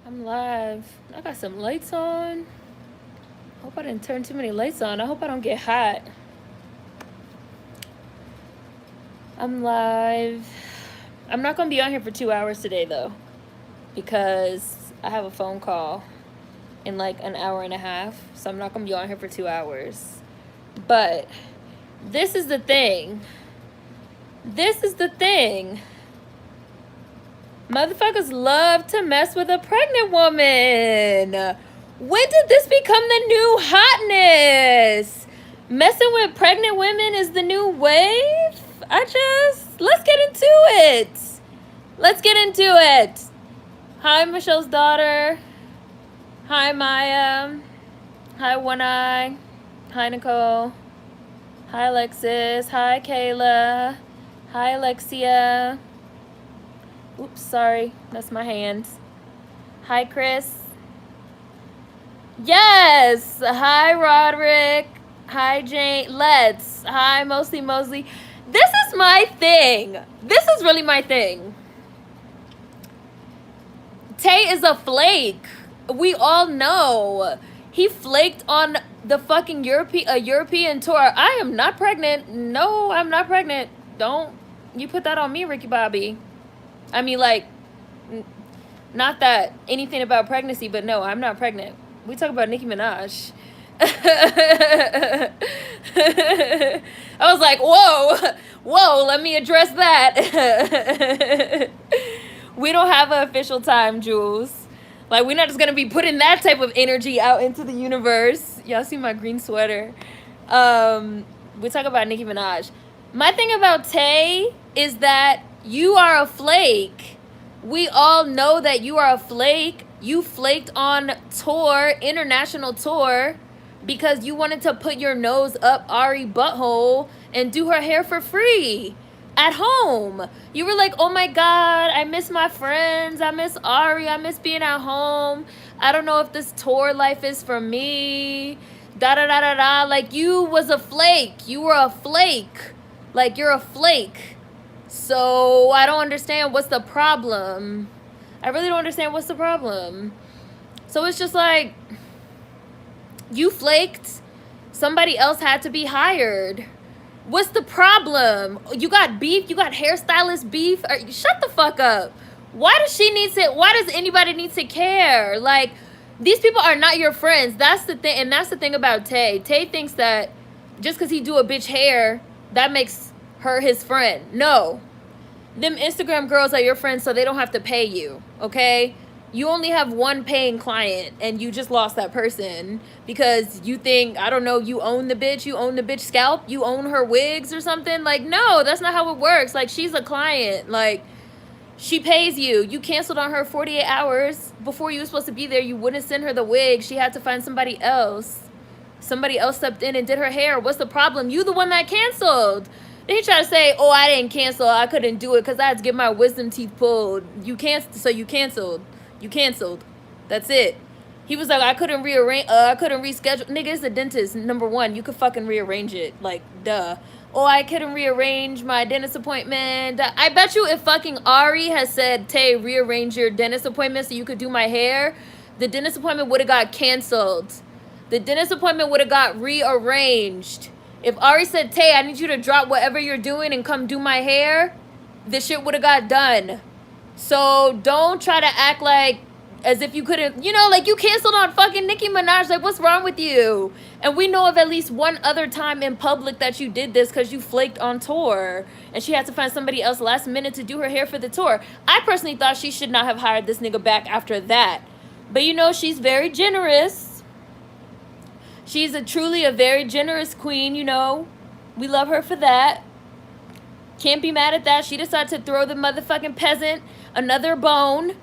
I'm live. I got some lights on. Hope I didn't turn too many lights on. I hope I don't get hot. I'm live. I'm not going to be on here for 2 hours today, though, because I have a phone call in like an hour and a half. So I'm not going to be on here for 2 hours. But this is the thing. Motherfuckers love to mess with a pregnant woman. When did this become the new hotness? Messing with pregnant women is the new wave? Let's get into it. Hi, Michelle's daughter. Hi, Maya. Hi, One Eye. Hi, Nicole. Hi, Alexis. Hi, Kayla. Hi, Alexia. Oops, sorry. That's my hands. Hi, Chris. Yes. Hi, Roderick. Hi, Jane. Let's. Hi, Mosley. This is my thing. This is really my thing. Tay is a flake. We all know. He flaked on the fucking European tour. I am not pregnant. No, I'm not pregnant. Don't you put that on me, Ricky Bobby. I mean, like, not that anything about pregnancy, but no, I'm not pregnant. We talk about Nicki Minaj. I was like, whoa, let me address that. We don't have an official time, Jules. Like, we're not just gonna be putting that type of energy out into the universe. Y'all see my green sweater. We talk about Nicki Minaj. My thing about Tay is that you are a flake. We all know that you are a flake. You flaked on tour, international tour, because you wanted to put your nose up Ari butthole and do her hair for free at home. You were like, oh my God, I miss my friends. I miss Ari. I miss being at home. I don't know if this tour life is for me. Like, you was a flake. You were a flake. Like, you're a flake. So I don't understand what's the problem. I really don't understand what's the problem. So it's just like, you flaked. Somebody else had to be hired. What's the problem? You got beef? You got hairstylist beef? Shut the fuck up. Why does anybody need to care? Like, these people are not your friends. That's the thing. And that's the thing about Tay. Tay thinks that just because he do a bitch hair, that makes her his friend. No. Them Instagram girls are your friends so they don't have to pay you, okay? You only have one paying client and you just lost that person because you think, I don't know, you own the bitch scalp, you own her wigs or something. Like, no, that's not how it works. Like, she's a client. Like, she pays you. You canceled on her 48 hours before you were supposed to be there. You wouldn't send her the wig. She had to find somebody else. Somebody else stepped in and did her hair. What's the problem? You the one that canceled. Then he tried to say, oh, I didn't cancel. I couldn't do it because I had to get my wisdom teeth pulled. You canceled. You canceled. That's it. He was like, I couldn't reschedule. Nigga, it's a dentist. Number one, you could fucking rearrange it. Like, duh. Oh, I couldn't rearrange my dentist appointment. I bet you if fucking Ari has said, Tay, rearrange your dentist appointment so you could do my hair, the dentist appointment would have got canceled. The dentist appointment would have got rearranged. If Ari said, Tay, I need you to drop whatever you're doing and come do my hair, this shit would have got done. So don't try to act like as if you couldn't, like you canceled on fucking Nicki Minaj. Like, what's wrong with you? And we know of at least one other time in public that you did this because you flaked on tour and she had to find somebody else last minute to do her hair for the tour. I personally thought she should not have hired this nigga back after that. But she's very generous. She's truly a very generous queen, We love her for that. Can't be mad at that. She decided to throw the motherfucking peasant another bone.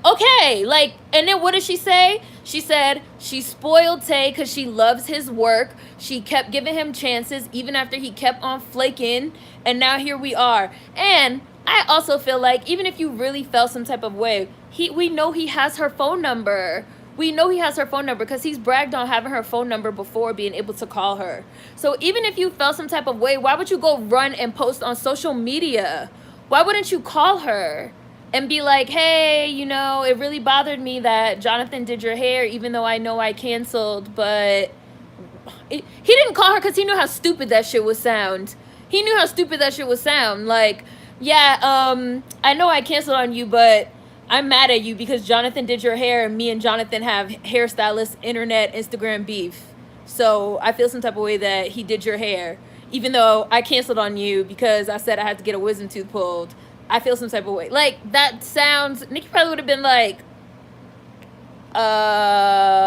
Okay, like, and then what did she say? She said she spoiled Tay because she loves his work. She kept giving him chances even after he kept on flaking. And now here we are. And I also feel like even if you really felt some type of way, we know he has her phone number. We know he has her phone number because he's bragged on having her phone number before being able to call her. So even if you felt some type of way, why would you go run and post on social media? Why wouldn't you call her and be like, hey, you know, it really bothered me that Jonathan did your hair, even though I know I canceled, but he didn't call her because he knew how stupid that shit would sound. He knew how stupid that shit would sound. Like, yeah, I know I canceled on you, but I'm mad at you because Jonathan did your hair and me and Jonathan have hairstylist, internet, Instagram beef. So I feel some type of way that he did your hair, even though I canceled on you because I said I had to get a wisdom tooth pulled. I feel some type of way. Like, that sounds... Nikki probably would have been like, I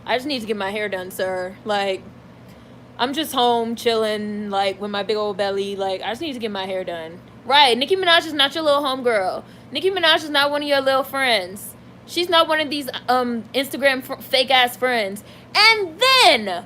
just need to get my hair done, sir. Like, I'm just home chilling, like, with my big old belly. Like, I just need to get my hair done. Right, Nicki Minaj is not your little homegirl. Nicki Minaj is not one of your little friends. She's not one of these Instagram fake-ass friends. And then,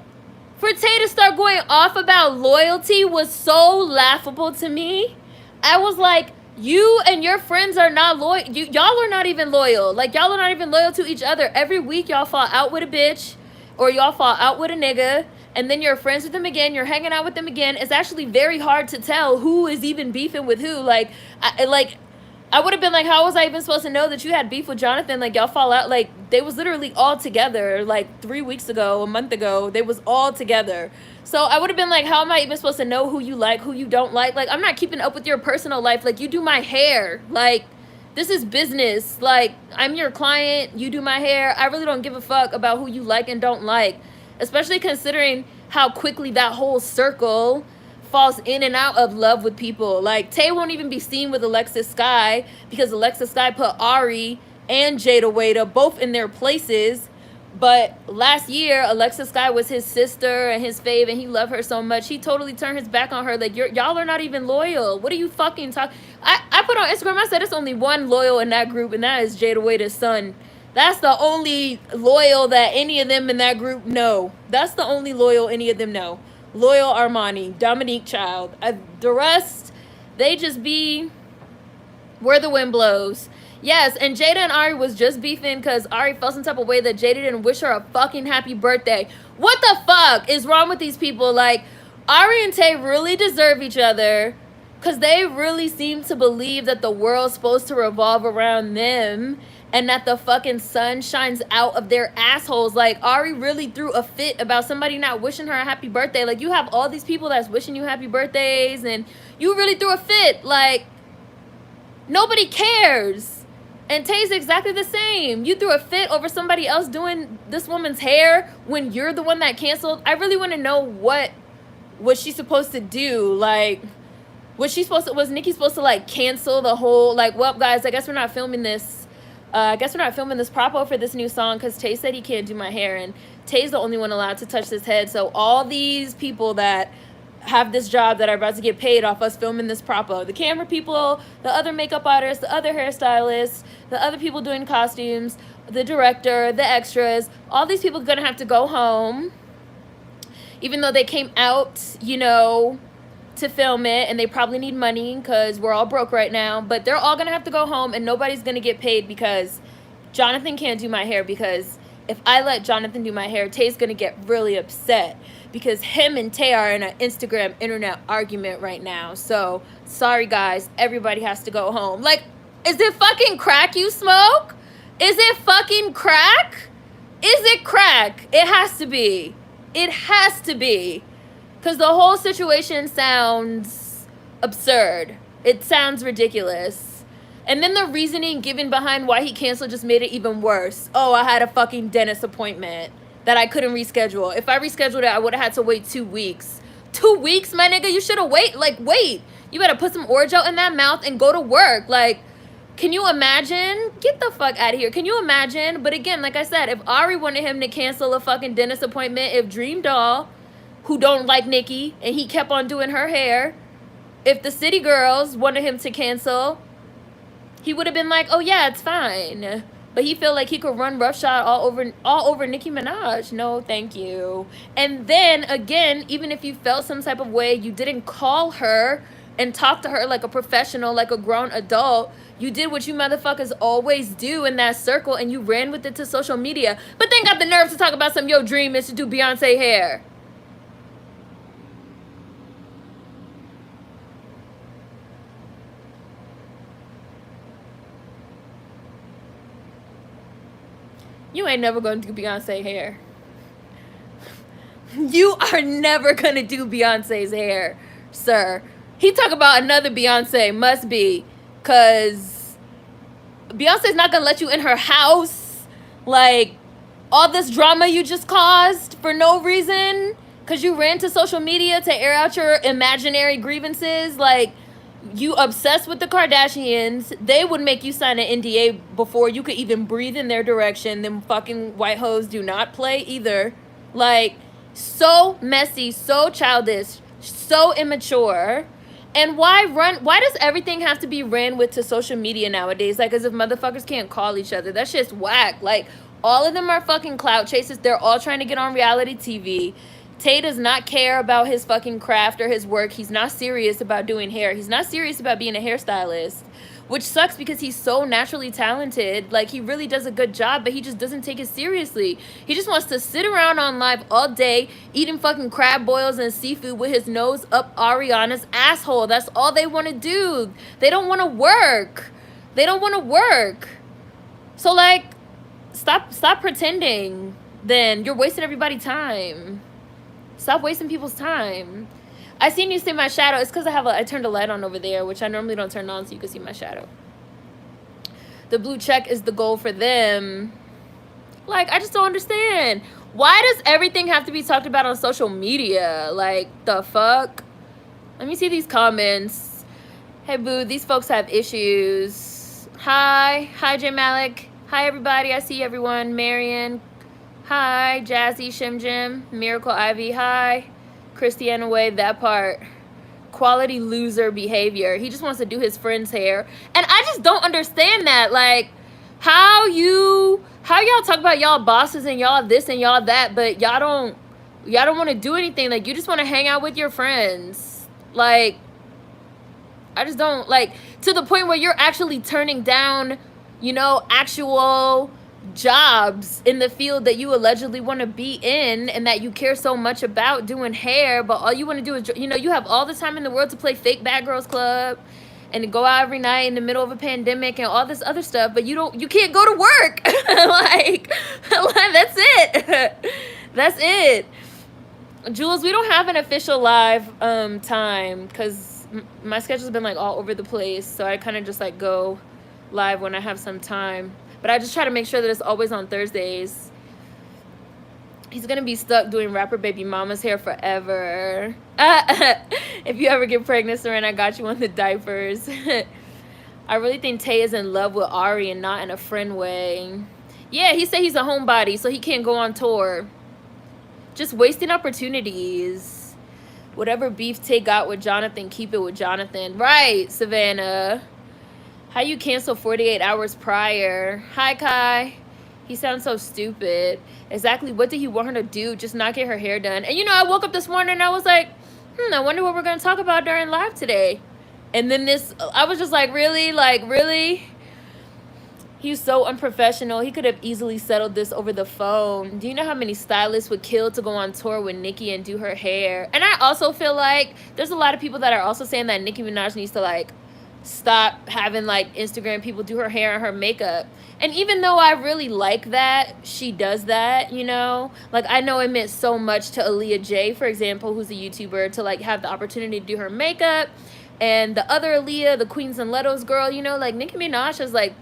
for Tay to start going off about loyalty was so laughable to me. I was like, you and your friends are not loyal. Y'all are not even loyal. Like, y'all are not even loyal to each other. Every week, y'all fall out with a bitch. Or y'all fall out with a nigga. And then you're friends with them again. You're hanging out with them again. It's actually very hard to tell who is even beefing with who. Like, I would have been like, how was I even supposed to know that you had beef with Jonathan? Like, y'all fall out. Like, they was literally all together. Like, 3 weeks ago, a month ago, they was all together. So I would have been like, how am I even supposed to know who you like, who you don't like? Like, I'm not keeping up with your personal life. Like, you do my hair. Like, this is business. Like, I'm your client. You do my hair. I really don't give a fuck about who you like and don't like. Especially considering how quickly that whole circle falls in and out of love with people. Like, Tay won't even be seen with Alexis Sky because Alexis Sky put Ari and Jada Waita both in their places. But last year, Alexis Sky was his sister and his fave, and he loved her so much. He totally turned his back on her. Like, y'all are not even loyal. What are you fucking talking? I put on Instagram, I said it's only one loyal in that group, and that is Jada Waita's son. That's the only loyal that any of them in that group know. That's the only loyal any of them know. Loyal Armani, Dominique Child. The rest, they just be where the wind blows. Yes, and Jada and Ari was just beefing because Ari felt some type of way that Jada didn't wish her a fucking happy birthday. What the fuck is wrong with these people? Like, Ari and Tay really deserve each other because they really seem to believe that the world's supposed to revolve around them and that the fucking sun shines out of their assholes. Like, Ari really threw a fit about somebody not wishing her a happy birthday. Like, you have all these people that's wishing you happy birthdays, and you really threw a fit. Like, nobody cares. And Tay's exactly the same. You threw a fit over somebody else doing this woman's hair when you're the one that canceled. I really want to know what was she supposed to do. Like, was Nikki supposed to, like, cancel the whole, like, well, guys, I guess we're not filming this. I guess we're not filming this propo for this new song because Tay said he can't do my hair, and Tay's the only one allowed to touch his head. So all these people that have this job that are about to get paid off us filming this propo, the camera people, the other makeup artists, the other hairstylists, the other people doing costumes, the director, the extras, all these people are gonna have to go home, even though they came out, you know, to film it, and they probably need money because we're all broke right now, but they're all gonna have to go home, and nobody's gonna get paid because Jonathan can't do my hair. Because if I let Jonathan do my hair, Tay's gonna get really upset because him and Tay are in an Instagram internet argument right now. So sorry guys, everybody has to go home. Like, is it fucking crack you smoke? Is it fucking crack? Is it crack? It has to be. It has to be. Because the whole situation sounds absurd. It sounds ridiculous. And then the reasoning given behind why he canceled just made it even worse. Oh, I had a fucking dentist appointment that I couldn't reschedule. If I rescheduled it, I would have had to wait 2 weeks. 2 weeks, my nigga? You should have wait. You better put some Orajel in that mouth and go to work. Like, can you imagine? Get the fuck out of here. Can you imagine? But again, like I said, if Ari wanted him to cancel a fucking dentist appointment, if Dream Doll, who don't like Nicki, and he kept on doing her hair, if the City Girls wanted him to cancel, he would have been like, oh yeah, it's fine. But he felt like he could run roughshod all over Nicki Minaj. No, thank you. And then again, even if you felt some type of way, you didn't call her and talk to her like a professional, like a grown adult. You did what you motherfuckers always do in that circle, and you ran with it to social media. But then got the nerve to talk about some your dream is to do Beyonce hair. You ain't never gonna do Beyonce hair. You are never gonna do Beyonce's hair, sir. He talk about another Beyonce, must be, cause Beyonce's not gonna let you in her house. Like, all this drama you just caused for no reason, cause you ran to social media to air out your imaginary grievances. Like, you obsessed with the Kardashians. They would make you sign an NDA before you could even breathe in their direction. Them fucking white hoes do not play either. Like, so messy, so childish, so immature. And why does everything have to be ran with to social media nowadays? Like, as if motherfuckers can't call each other. That shit's whack. Like, all of them are fucking clout chasers. They're all trying to get on reality TV. Tay does not care about his fucking craft or his work. He's not serious about doing hair. He's not serious about being a hairstylist, which sucks because he's so naturally talented. Like, he really does a good job, but he just doesn't take it seriously. He just wants to sit around on live all day eating fucking crab boils and seafood with his nose up Ariana's asshole. That's all they want to do. They don't want to work. They don't want to work. So, like, stop pretending. Then you're wasting everybody's time. Stop wasting people's time. I seen you see my shadow. It's because I turned a light on over there, which I normally don't turn on so you can see my shadow. The blue check is the goal for them. Like, I just don't understand. Why does everything have to be talked about on social media? Like, the fuck? Let me see these comments. Hey, boo, these folks have issues. Hi. Hi, J Malik. Hi, everybody. I see everyone. Marion. Hi, Jazzy, Shim Jim, Miracle Ivy. Hi, Christiana Way. That part. Quality loser behavior. He just wants to do his friend's hair. And I just don't understand that. Like, how y'all talk about y'all bosses and y'all this and y'all that, but y'all don't want to do anything. Like, you just want to hang out with your friends. Like, I just don't, like, to the point where you're actually turning down, you know, actual jobs in the field that you allegedly want to be in and that you care so much about doing hair, but all you want to do is, you know, you have all the time in the world to play fake Bad Girls Club and to go out every night in the middle of a pandemic and all this other stuff, but you can't go to work. like that's it. That's it. Jules, we don't have an official live time because my schedule's been like all over the place, so I kind of just like go live when I have some time. But I just try to make sure that it's always on Thursdays. He's going to be stuck doing rapper baby mama's hair forever. If you ever get pregnant, Seren, I got you on the diapers. I really think Tay is in love with Ari and not in a friend way. Yeah, he said he's a homebody, so he can't go on tour. Just wasting opportunities. Whatever beef Tay got with Jonathan, keep it with Jonathan. Right, Savannah. How you cancel 48 hours prior? Hi, Kai. He sounds so stupid. Exactly what did he want her to do? Just not get her hair done. And, you know, I woke up this morning and I was like, I wonder what we're going to talk about during live today. And then I was just like, really? Like, really? He's so unprofessional. He could have easily settled this over the phone. Do you know how many stylists would kill to go on tour with Nicki and do her hair? And I also feel like there's a lot of people that are also saying that Nicki Minaj needs to, like, stop having like Instagram people do her hair and her makeup. And even though I really like that she does that, you know, like I know it meant so much to Aaliyah J, for example, who's a YouTuber, to like have the opportunity to do her makeup. And the other Aaliyah, the Queens and Letos girl, you know, like Nicki Minaj has like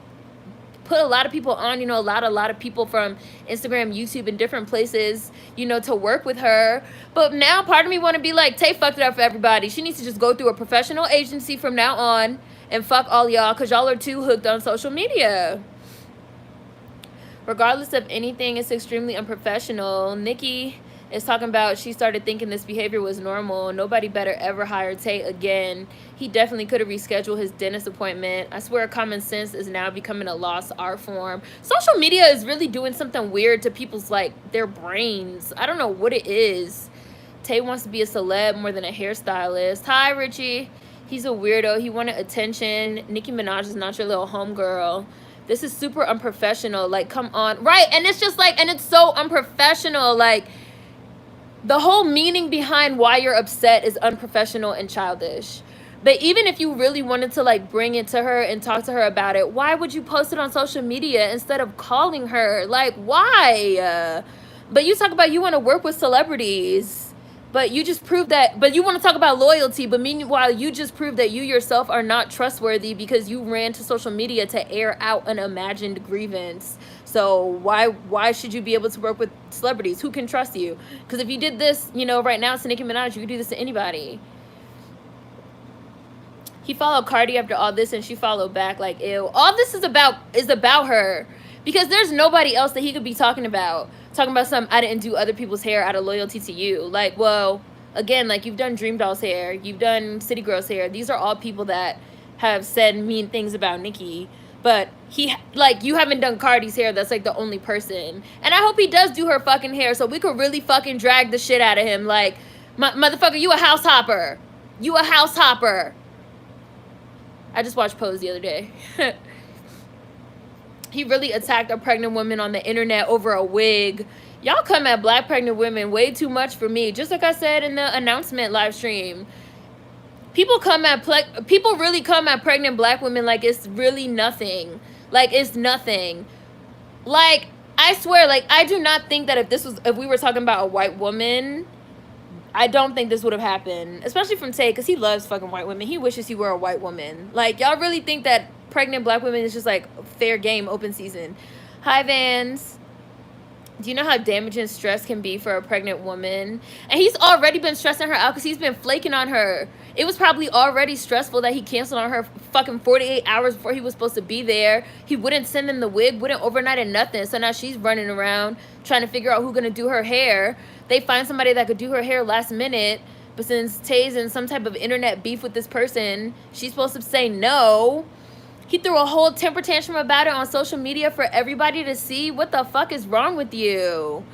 put a lot of people on, you know, a lot of people from Instagram, YouTube, and different places, you know, to work with her. But now part of me want to be like, Tay fucked it up for everybody. She needs to just go through a professional agency from now on and fuck all y'all, because y'all are too hooked on social media. Regardless of anything, it's extremely unprofessional. Nicki is talking about she started thinking this behavior was normal. Nobody better ever hire Tay again. He definitely could have rescheduled his dentist appointment. I swear common sense is now becoming a lost art form. Social media is really doing something weird to people's, like, their brains. I don't know what it is. Tay wants to be a celeb more than a hairstylist. Hi, Richie. He's a weirdo. He wanted attention. Nicki Minaj is not your little homegirl. This is super unprofessional. Like, come on. Right, and it's just like, and it's so unprofessional. Like, the whole meaning behind why you're upset is unprofessional and childish. But even if you really wanted to like bring it to her and talk to her about it, why would you post it on social media instead of calling her? Like, why? But you talk about you want to work with celebrities, but you just proved that. But you want to talk about loyalty, but meanwhile you just proved that you yourself are not trustworthy because you ran to social media to air out an imagined grievance. So why should you be able to work with celebrities? Who can trust you? Because if you did this, you know, right now to Nicki Minaj, you could do this to anybody. He followed Cardi after all this, and she followed back like, ew. All this is about her. Because there's nobody else that he could be talking about. Talking about something, I didn't do other people's hair out of loyalty to you. Like, well, again, like, you've done Dream Doll's hair. You've done City Girl's hair. These are all people that have said mean things about Nicki. But you haven't done Cardi's hair. That's, like, the only person. And I hope he does do her fucking hair so we could really fucking drag the shit out of him. Like, motherfucker, you a house hopper. You a house hopper. I just watched Pose the other day. He really attacked a pregnant woman on the internet over a wig. Y'all come at black pregnant women way too much for me. Just like I said in the announcement live stream. People really come at pregnant black women like it's really nothing. Like it's nothing. Like, I swear, like, I do not think that if we were talking about a white woman, I don't think this would have happened, especially from Tay, because he loves fucking white women. He wishes he were a white woman. Like, y'all really think that pregnant black women is just, like, fair game, open season. Hi, Vans. Do you know how damaging stress can be for a pregnant woman? And he's already been stressing her out because he's been flaking on her. It was probably already stressful that he canceled on her fucking 48 hours before he was supposed to be there. He wouldn't send them the wig, wouldn't overnight or nothing. So now she's running around trying to figure out who's going to do her hair. They find somebody that could do her hair last minute. But since Tay's in some type of internet beef with this person, she's supposed to say no. He threw a whole temper tantrum about it on social media for everybody to see. What the fuck is wrong with you?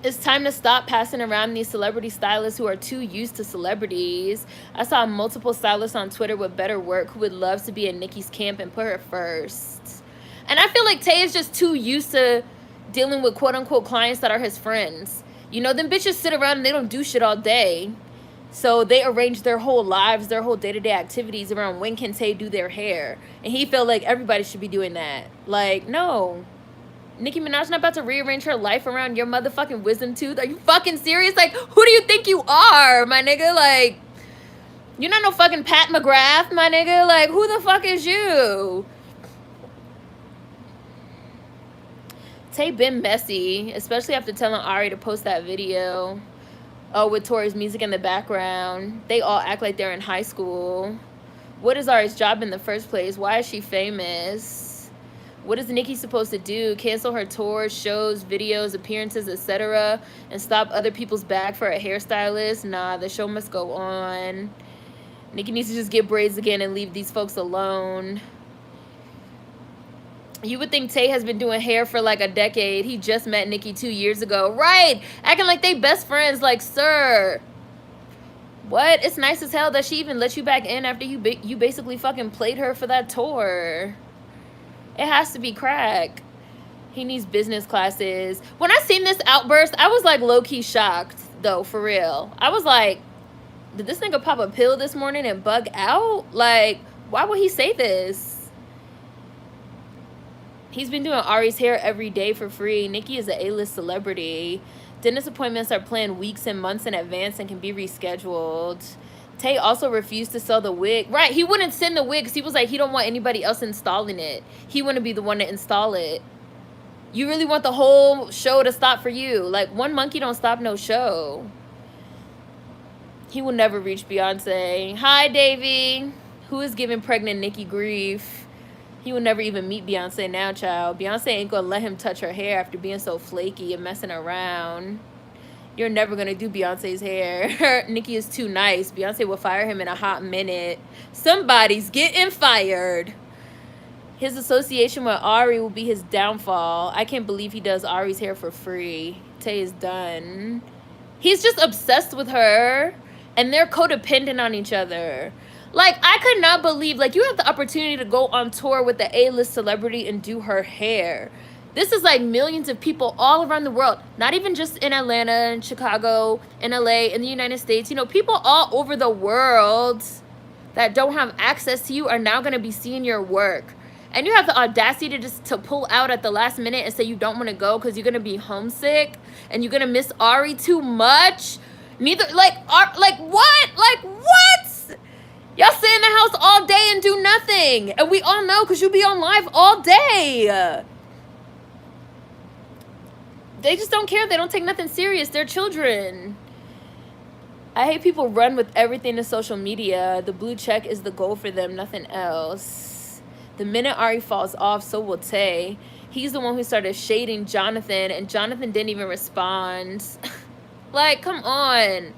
It's time to stop passing around these celebrity stylists who are too used to celebrities. I saw multiple stylists on Twitter with better work who would love to be in Nicki's camp and put her first. And I feel like Tay is just too used to dealing with quote-unquote clients that are his friends. You know, them bitches sit around and they don't do shit all day. So they arrange their whole lives, their whole day-to-day activities around when can Tay do their hair. And he felt like everybody should be doing that. Like, no. Nicki Minaj not about to rearrange her life around your motherfucking wisdom tooth. Are you fucking serious? Like, who do you think you are, my nigga? Like, you're not no fucking Pat McGrath, my nigga. Like, who the fuck is you? Tay been messy, especially after telling Ari to post that video. Oh, with Tori's music in the background. They all act like they're in high school. What is Ari's job in the first place? Why is she famous? What is Nicki supposed to do? Cancel her tours, shows, videos, appearances, etc. and stop other people's bag for a hairstylist? Nah, the show must go on. Nicki needs to just get braids again and leave these folks alone. You would think Tay has been doing hair for like a decade. He just met Nicki 2 years ago. Right. Acting like they best friends. Like, sir. What? It's nice as hell that she even let you back in after you basically fucking played her for that tour. It has to be crack. He needs business classes. When I seen this outburst, I was like low-key shocked, though, for real. I was like, did this nigga pop a pill this morning and bug out? Like, why would he say this? He's been doing Ari's hair every day for free. Nicki is an A-list celebrity. Dentist appointments are planned weeks and months in advance and can be rescheduled. Tay also refused to sell the wig. Right, he wouldn't send the wig because he was like, he don't want anybody else installing it. He wouldn't be the one to install it. You really want the whole show to stop for you. Like, one monkey don't stop no show. He will never reach Beyonce. Hi, Davey. Who is giving pregnant Nicki grief? He will never even meet Beyonce now, child. Beyonce ain't gonna let him touch her hair after being so flaky and messing around. You're never gonna do Beyonce's hair. Nicki is too nice. Beyonce will fire him in a hot minute. Somebody's getting fired. His association with Ari will be his downfall. I can't believe he does Ari's hair for free. Tay is done. He's just obsessed with her. And they're codependent on each other. Like, I could not believe, like, you have the opportunity to go on tour with the A-list celebrity and do her hair. This is like millions of people all around the world, not even just in Atlanta and Chicago, in LA, in the United States. You know, people all over the world that don't have access to you are now going to be seeing your work. And you have the audacity to just to pull out at the last minute and say you don't want to go because you're going to be homesick and you're going to miss Ari too much. Neither, like what? Like what? Y'all sit in the house all day and do nothing. And we all know because you be on live all day. They just don't care. They don't take nothing serious. They're children. I hate people run with everything to social media. The blue check is the goal for them, nothing else. The minute Ari falls off, so will Tay. He's the one who started shading Jonathan, and Jonathan didn't even respond. Like, come on.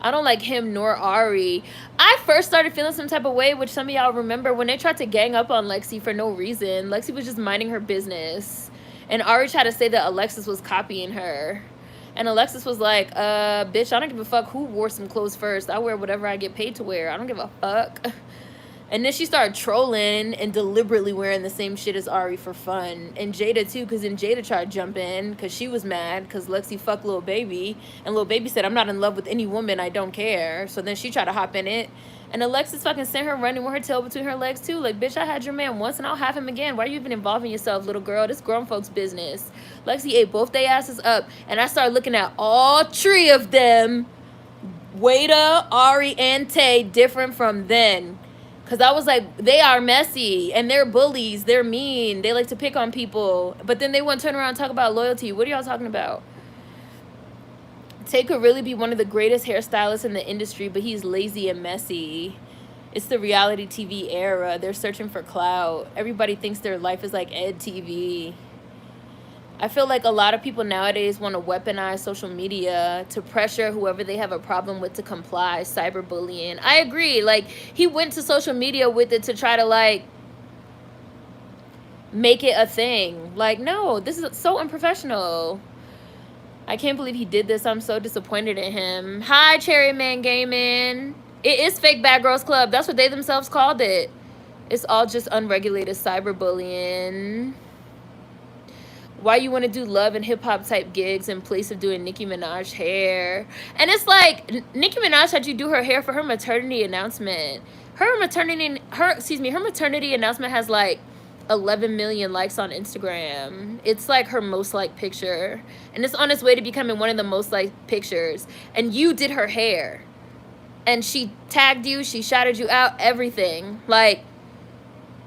I don't like him nor Ari. I first started feeling some type of way, which some of y'all remember, when they tried to gang up on Lexi for no reason. Lexi was just minding her business. And Ari tried to say that Alexis was copying her. And Alexis was like, bitch, I don't give a fuck who wore some clothes first. I wear whatever I get paid to wear. I don't give a fuck. And then she started trolling and deliberately wearing the same shit as Ari for fun. And Jada too, because then Jada tried to jump in because she was mad because Lexi fucked Lil Baby. And Lil Baby said, I'm not in love with any woman. I don't care. So then she tried to hop in it. And Alexis fucking sent her running with her tail between her legs too. Like, bitch, I had your man once and I'll have him again. Why are you even involving yourself, little girl? This grown folks' business. Lexi ate both their asses up. And I started looking at all three of them, Wada, Ari, and Tay, different from then. Because I was like, they are messy. And they're bullies. They're mean. They like to pick on people. But then they want to turn around and talk about loyalty. What are y'all talking about? Tay could really be one of the greatest hairstylists in the industry, but he's lazy and messy. It's the reality TV era. They're searching for clout. Everybody thinks their life is like Ed TV. I feel like a lot of people nowadays want to weaponize social media to pressure whoever they have a problem with to comply. Cyberbullying. I agree. Like, he went to social media with it to try to, like, make it a thing. Like, no, this is so unprofessional. I can't believe he did this. I'm so disappointed in him. Hi, Cherry Man Gaming. It is Fake Bad Girls Club. That's what they themselves called it. It's all just unregulated cyberbullying. Why you want to do love and hip-hop type gigs in place of doing Nicki Minaj hair? And it's like, Nicki Minaj had you do her hair for her maternity announcement. Her maternity announcement has like 11 million likes on Instagram. It's like her most liked picture, and it's on its way to becoming one of the most liked pictures. And you did her hair, and she tagged you, she shouted you out, everything. Like,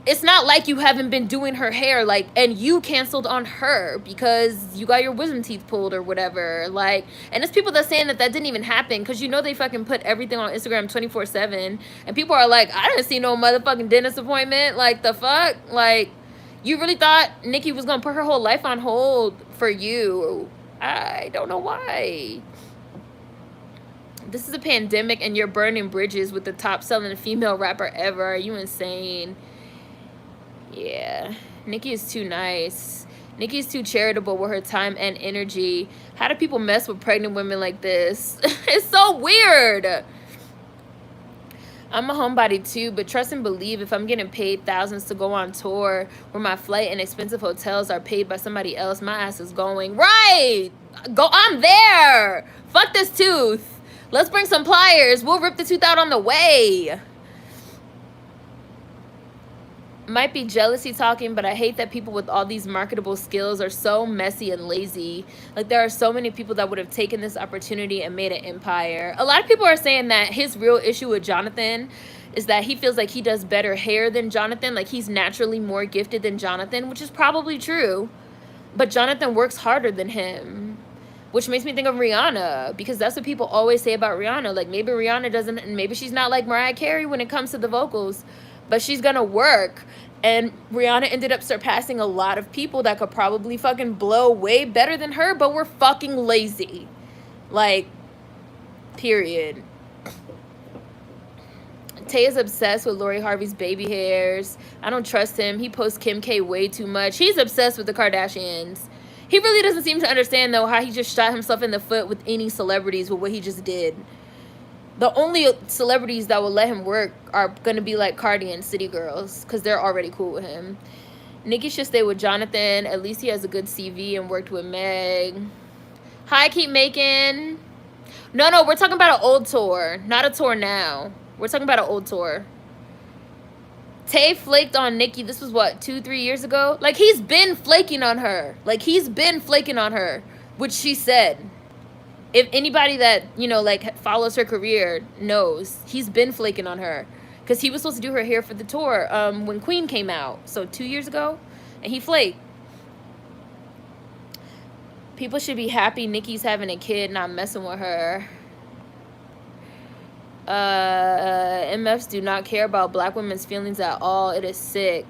it's not like you haven't been doing her hair, like, and you canceled on her because you got your wisdom teeth pulled or whatever. Like, and it's people that saying that didn't even happen because you know they fucking put everything on Instagram 24/7, and people are like, I didn't see no motherfucking dentist appointment. Like, the fuck? Like, you really thought Nicki was gonna put her whole life on hold for you? I don't know why. This is a pandemic and you're burning bridges with the top selling female rapper ever. Are you insane? Yeah, Nicki is too nice. Nicki's too charitable with her time and energy. How do people mess with pregnant women like this? It's so weird. I'm a homebody too, but trust and believe if I'm getting paid thousands to go on tour where my flight and expensive hotels are paid by somebody else, my ass is going. Right! Go, I'm there! Fuck this tooth. Let's bring some pliers. We'll rip the tooth out on the way. Might be jealousy talking, but I hate that people with all these marketable skills are so messy and lazy. Like, there are so many people that would have taken this opportunity and made an empire. A lot of people are saying that his real issue with Jonathan is that he feels like he does better hair than Jonathan. Like, he's naturally more gifted than Jonathan, which is probably true. But Jonathan works harder than him, which makes me think of Rihanna, because that's what people always say about Rihanna. Like, maybe Rihanna doesn't, and maybe she's not like Mariah Carey when it comes to the vocals, but she's gonna work. And Rihanna ended up surpassing a lot of people that could probably fucking blow way better than her, but were fucking lazy. Like, period. Tay is obsessed with Lori Harvey's baby hairs. I don't trust him. He posts Kim K way too much. He's obsessed with the Kardashians. He really doesn't seem to understand, though, how he just shot himself in the foot with any celebrities with what he just did. The only celebrities that will let him work are going to be like Cardi and City Girls, because they're already cool with him. Nicki should stay with Jonathan. At least he has a good CV and worked with Meg. Hi, keep making. No, we're talking about an old tour, not a tour now. We're talking about an old tour. Tay flaked on Nicki. This was what, 2-3 years ago? Like, he's been flaking on her. Like, he's been flaking on her, which she said. If anybody that, you know, like, follows her career knows, he's been flaking on her. Because he was supposed to do her hair for the tour when Queen came out. So 2 years ago. And he flaked. People should be happy Nicki's having a kid, not messing with her. MFs do not care about black women's feelings at all. It is sick.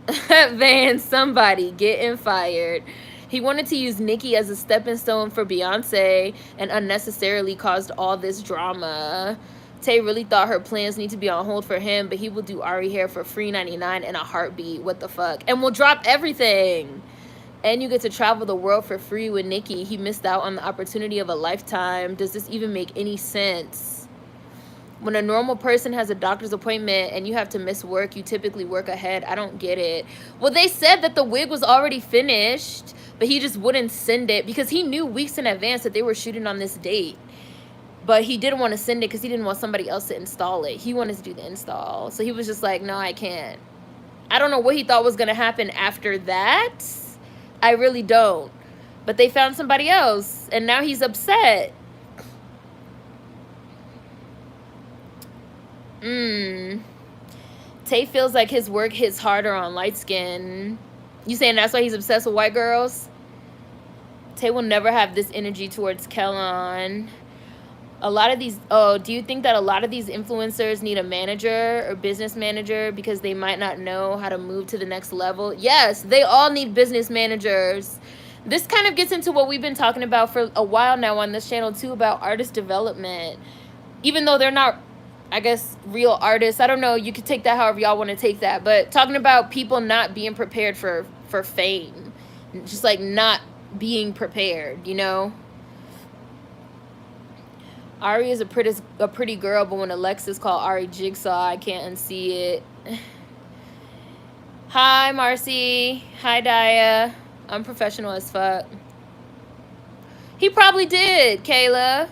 Van, somebody getting fired. He wanted to use Nicki as a stepping stone for Beyonce and unnecessarily caused all this drama. Tay really thought her plans need to be on hold for him, but he will do Ari hair for free 99 in a heartbeat. What the fuck? And will drop everything. And you get to travel the world for free with Nicki. He missed out on the opportunity of a lifetime. Does this even make any sense? When a normal person has a doctor's appointment and you have to miss work, you typically work ahead. I don't get it. Well, they said that the wig was already finished, but he just wouldn't send it because he knew weeks in advance that they were shooting on this date. But he didn't want to send it because he didn't want somebody else to install it. He wanted to do the install. So he was just like, no, I can't. I don't know what he thought was going to happen after that. I really don't. But they found somebody else. And now he's upset. Tay feels like his work hits harder on light skin. You saying that's why he's obsessed with white girls? Tay will never have this energy towards Kellon. A lot of these, do you think that a lot of these influencers need a manager or business manager because they might not know how to move to the next level? Yes, they all need business managers. This kind of gets into what we've been talking about for a while now on this channel too, about artist development. Even though they're not, I guess, real artists. I don't know, you could take that however y'all want to take that. But talking about people not being prepared for fame. Just like not being prepared, you know? Ari is a pretty girl, but when Alexis called Ari Jigsaw, I can't unsee it. Hi, Marcy. Hi, Daya. I'm professional as fuck. He probably did, Kayla.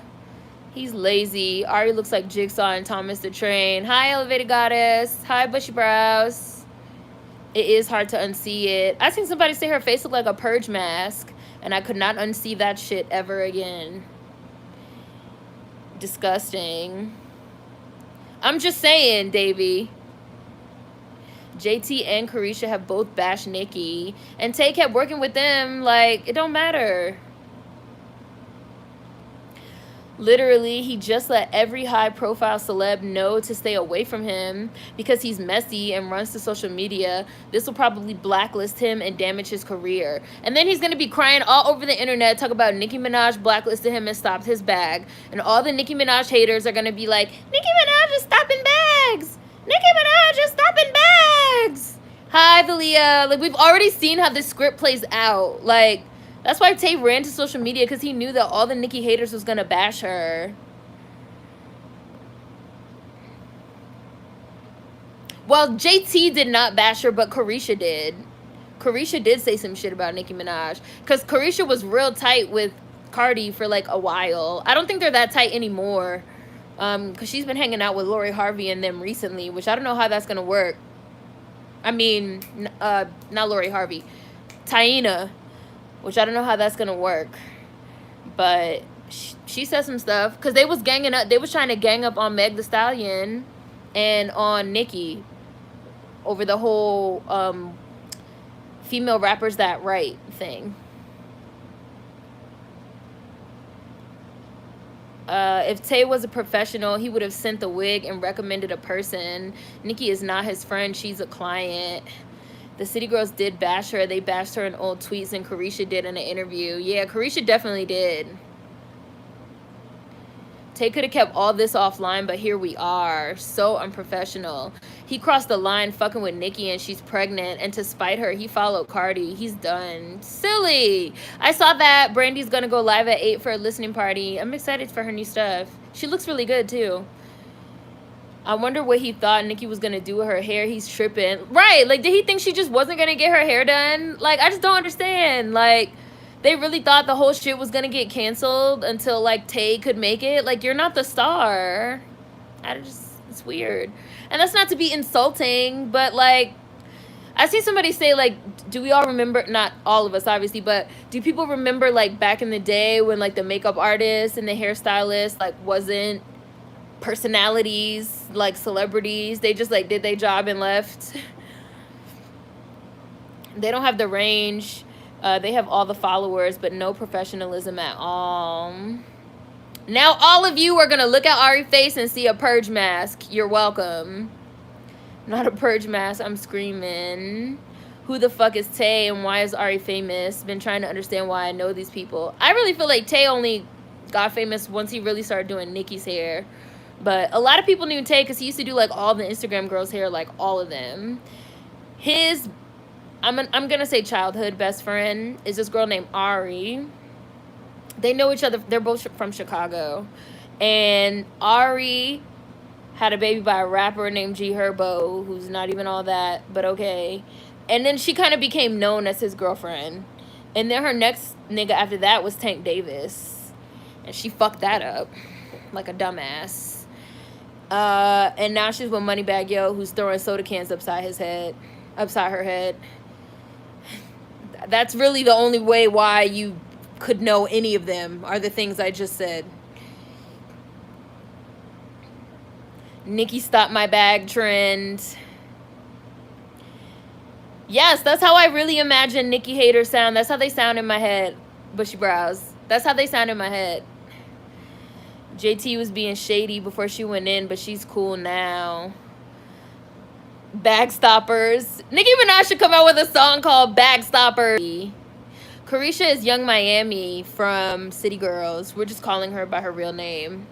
He's lazy. Ari looks like Jigsaw and Thomas the Train. Hi, Elevated Goddess. Hi, Bushy Brows. It is hard to unsee it. I seen somebody say her face looked like a purge mask, and I could not unsee that shit ever again. Disgusting. I'm just saying, Davey. JT and Carisha have both bashed Nicki, and Tay kept working with them. Like, it don't matter. Literally, he just let every high-profile celeb know to stay away from him because he's messy and runs to social media. This will probably blacklist him and damage his career. And then he's going to be crying all over the internet, talk about Nicki Minaj blacklisted him and stopped his bag. And all the Nicki Minaj haters are going to be like, Nicki Minaj is stopping bags! Nicki Minaj is stopping bags! Hi, Valia. Like, we've already seen how this script plays out. Like, that's why Tay ran to social media, because he knew that all the Nicki haters was going to bash her. Well, JT did not bash her, but Carisha did. Carisha did say some shit about Nicki Minaj. Because Carisha was real tight with Cardi for like a while. I don't think they're that tight anymore. Because she's been hanging out with Lori Harvey and them recently, which I don't know how that's going to work. I mean, not Lori Harvey. Taina. Which I don't know how that's going to work. But she said some stuff. Because they was ganging up. They was trying to gang up on Meg Thee Stallion and on Nicki. Over the whole female rappers that write thing. If Tay was a professional, he would have sent the wig and recommended a person. Nicki is not his friend. She's a client. The City Girls did bash her. They bashed her in old tweets, and Carisha did in an interview. Yeah, Carisha definitely did. Tay could have kept all this offline, but here we are. So unprofessional. He crossed the line fucking with Nicki, and she's pregnant. And to spite her, he followed Cardi. He's done. Silly. I saw that Brandy's going to go live at 8 for a listening party. I'm excited for her new stuff. She looks really good, too. I wonder what he thought Nicki was gonna do with her hair. He's tripping. Right, like, did he think she just wasn't gonna get her hair done? Like, I just don't understand. Like, they really thought the whole shit was gonna get canceled until, like, Tay could make it. Like, you're not the star. It's weird. And that's not to be insulting, but, like, I see somebody say, like, do we all remember, not all of us, obviously, but do people remember, like, back in the day when, like, the makeup artist and the hairstylist, like, wasn't personalities, like celebrities? They just, like, did their job and left. They don't have the range. They have all the followers, but no professionalism at all. Now all of you are going to look at Ari's face and see a purge mask. You're welcome. Not a purge mask. I'm screaming. Who the fuck is Tay and why is Ari famous? Been trying to understand why I know these people. I really feel like Tay only got famous once he really started doing Nicki's hair. But a lot of people knew Tay because he used to do, like, all the Instagram girls' hair, like, all of them. His, I'm going to say childhood best friend is this girl named Ari. They know each other. They're both from Chicago. And Ari had a baby by a rapper named G Herbo, who's not even all that, but okay. And then she kind of became known as his girlfriend. And then her next nigga after that was Tank Davis. And she fucked that up like a dumbass. And now she's with Moneybagg Yo, who's throwing soda cans upside her head. That's really the only way why you could know any of them, are the things I just said. Nicki stopped my bag trend. Yes, that's how I really imagine Nicki haters sound. That's how they sound in my head. Bushy brows. That's how they sound in my head. JT was being shady before she went in, but she's cool now. Bag Stoppers. Nicki Minaj should come out with a song called Bag Stoppers. Caresha is Young Miami from City Girls. We're just calling her by her real name.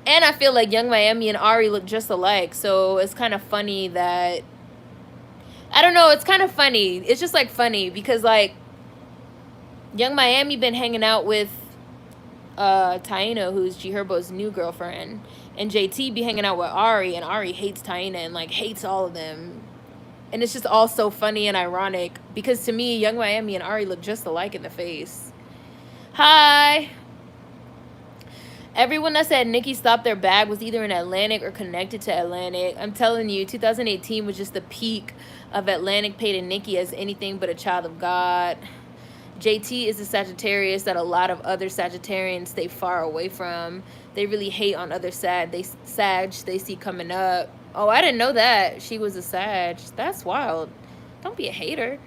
And I feel like Young Miami and Ari look just alike, so it's kind of funny that... I don't know, it's kind of funny. It's just, like, funny because, like, Young Miami been hanging out with Taina, who's G Herbo's new girlfriend, and JT be hanging out with Ari, and Ari hates Taina and, like, hates all of them. And it's just all so funny and ironic because to me, Young Miami and Ari look just alike in the face. Hi. Everyone that said Nicki stopped their bag was either in Atlantic or connected to Atlantic. I'm telling you, 2018 was just the peak of Atlantic painting Nicki as anything but a child of God. JT is a Sagittarius that a lot of other Sagittarians stay far away from. They really hate on other Sag they see coming up. Oh, I didn't know that. She was a Sag. That's wild. Don't be a hater.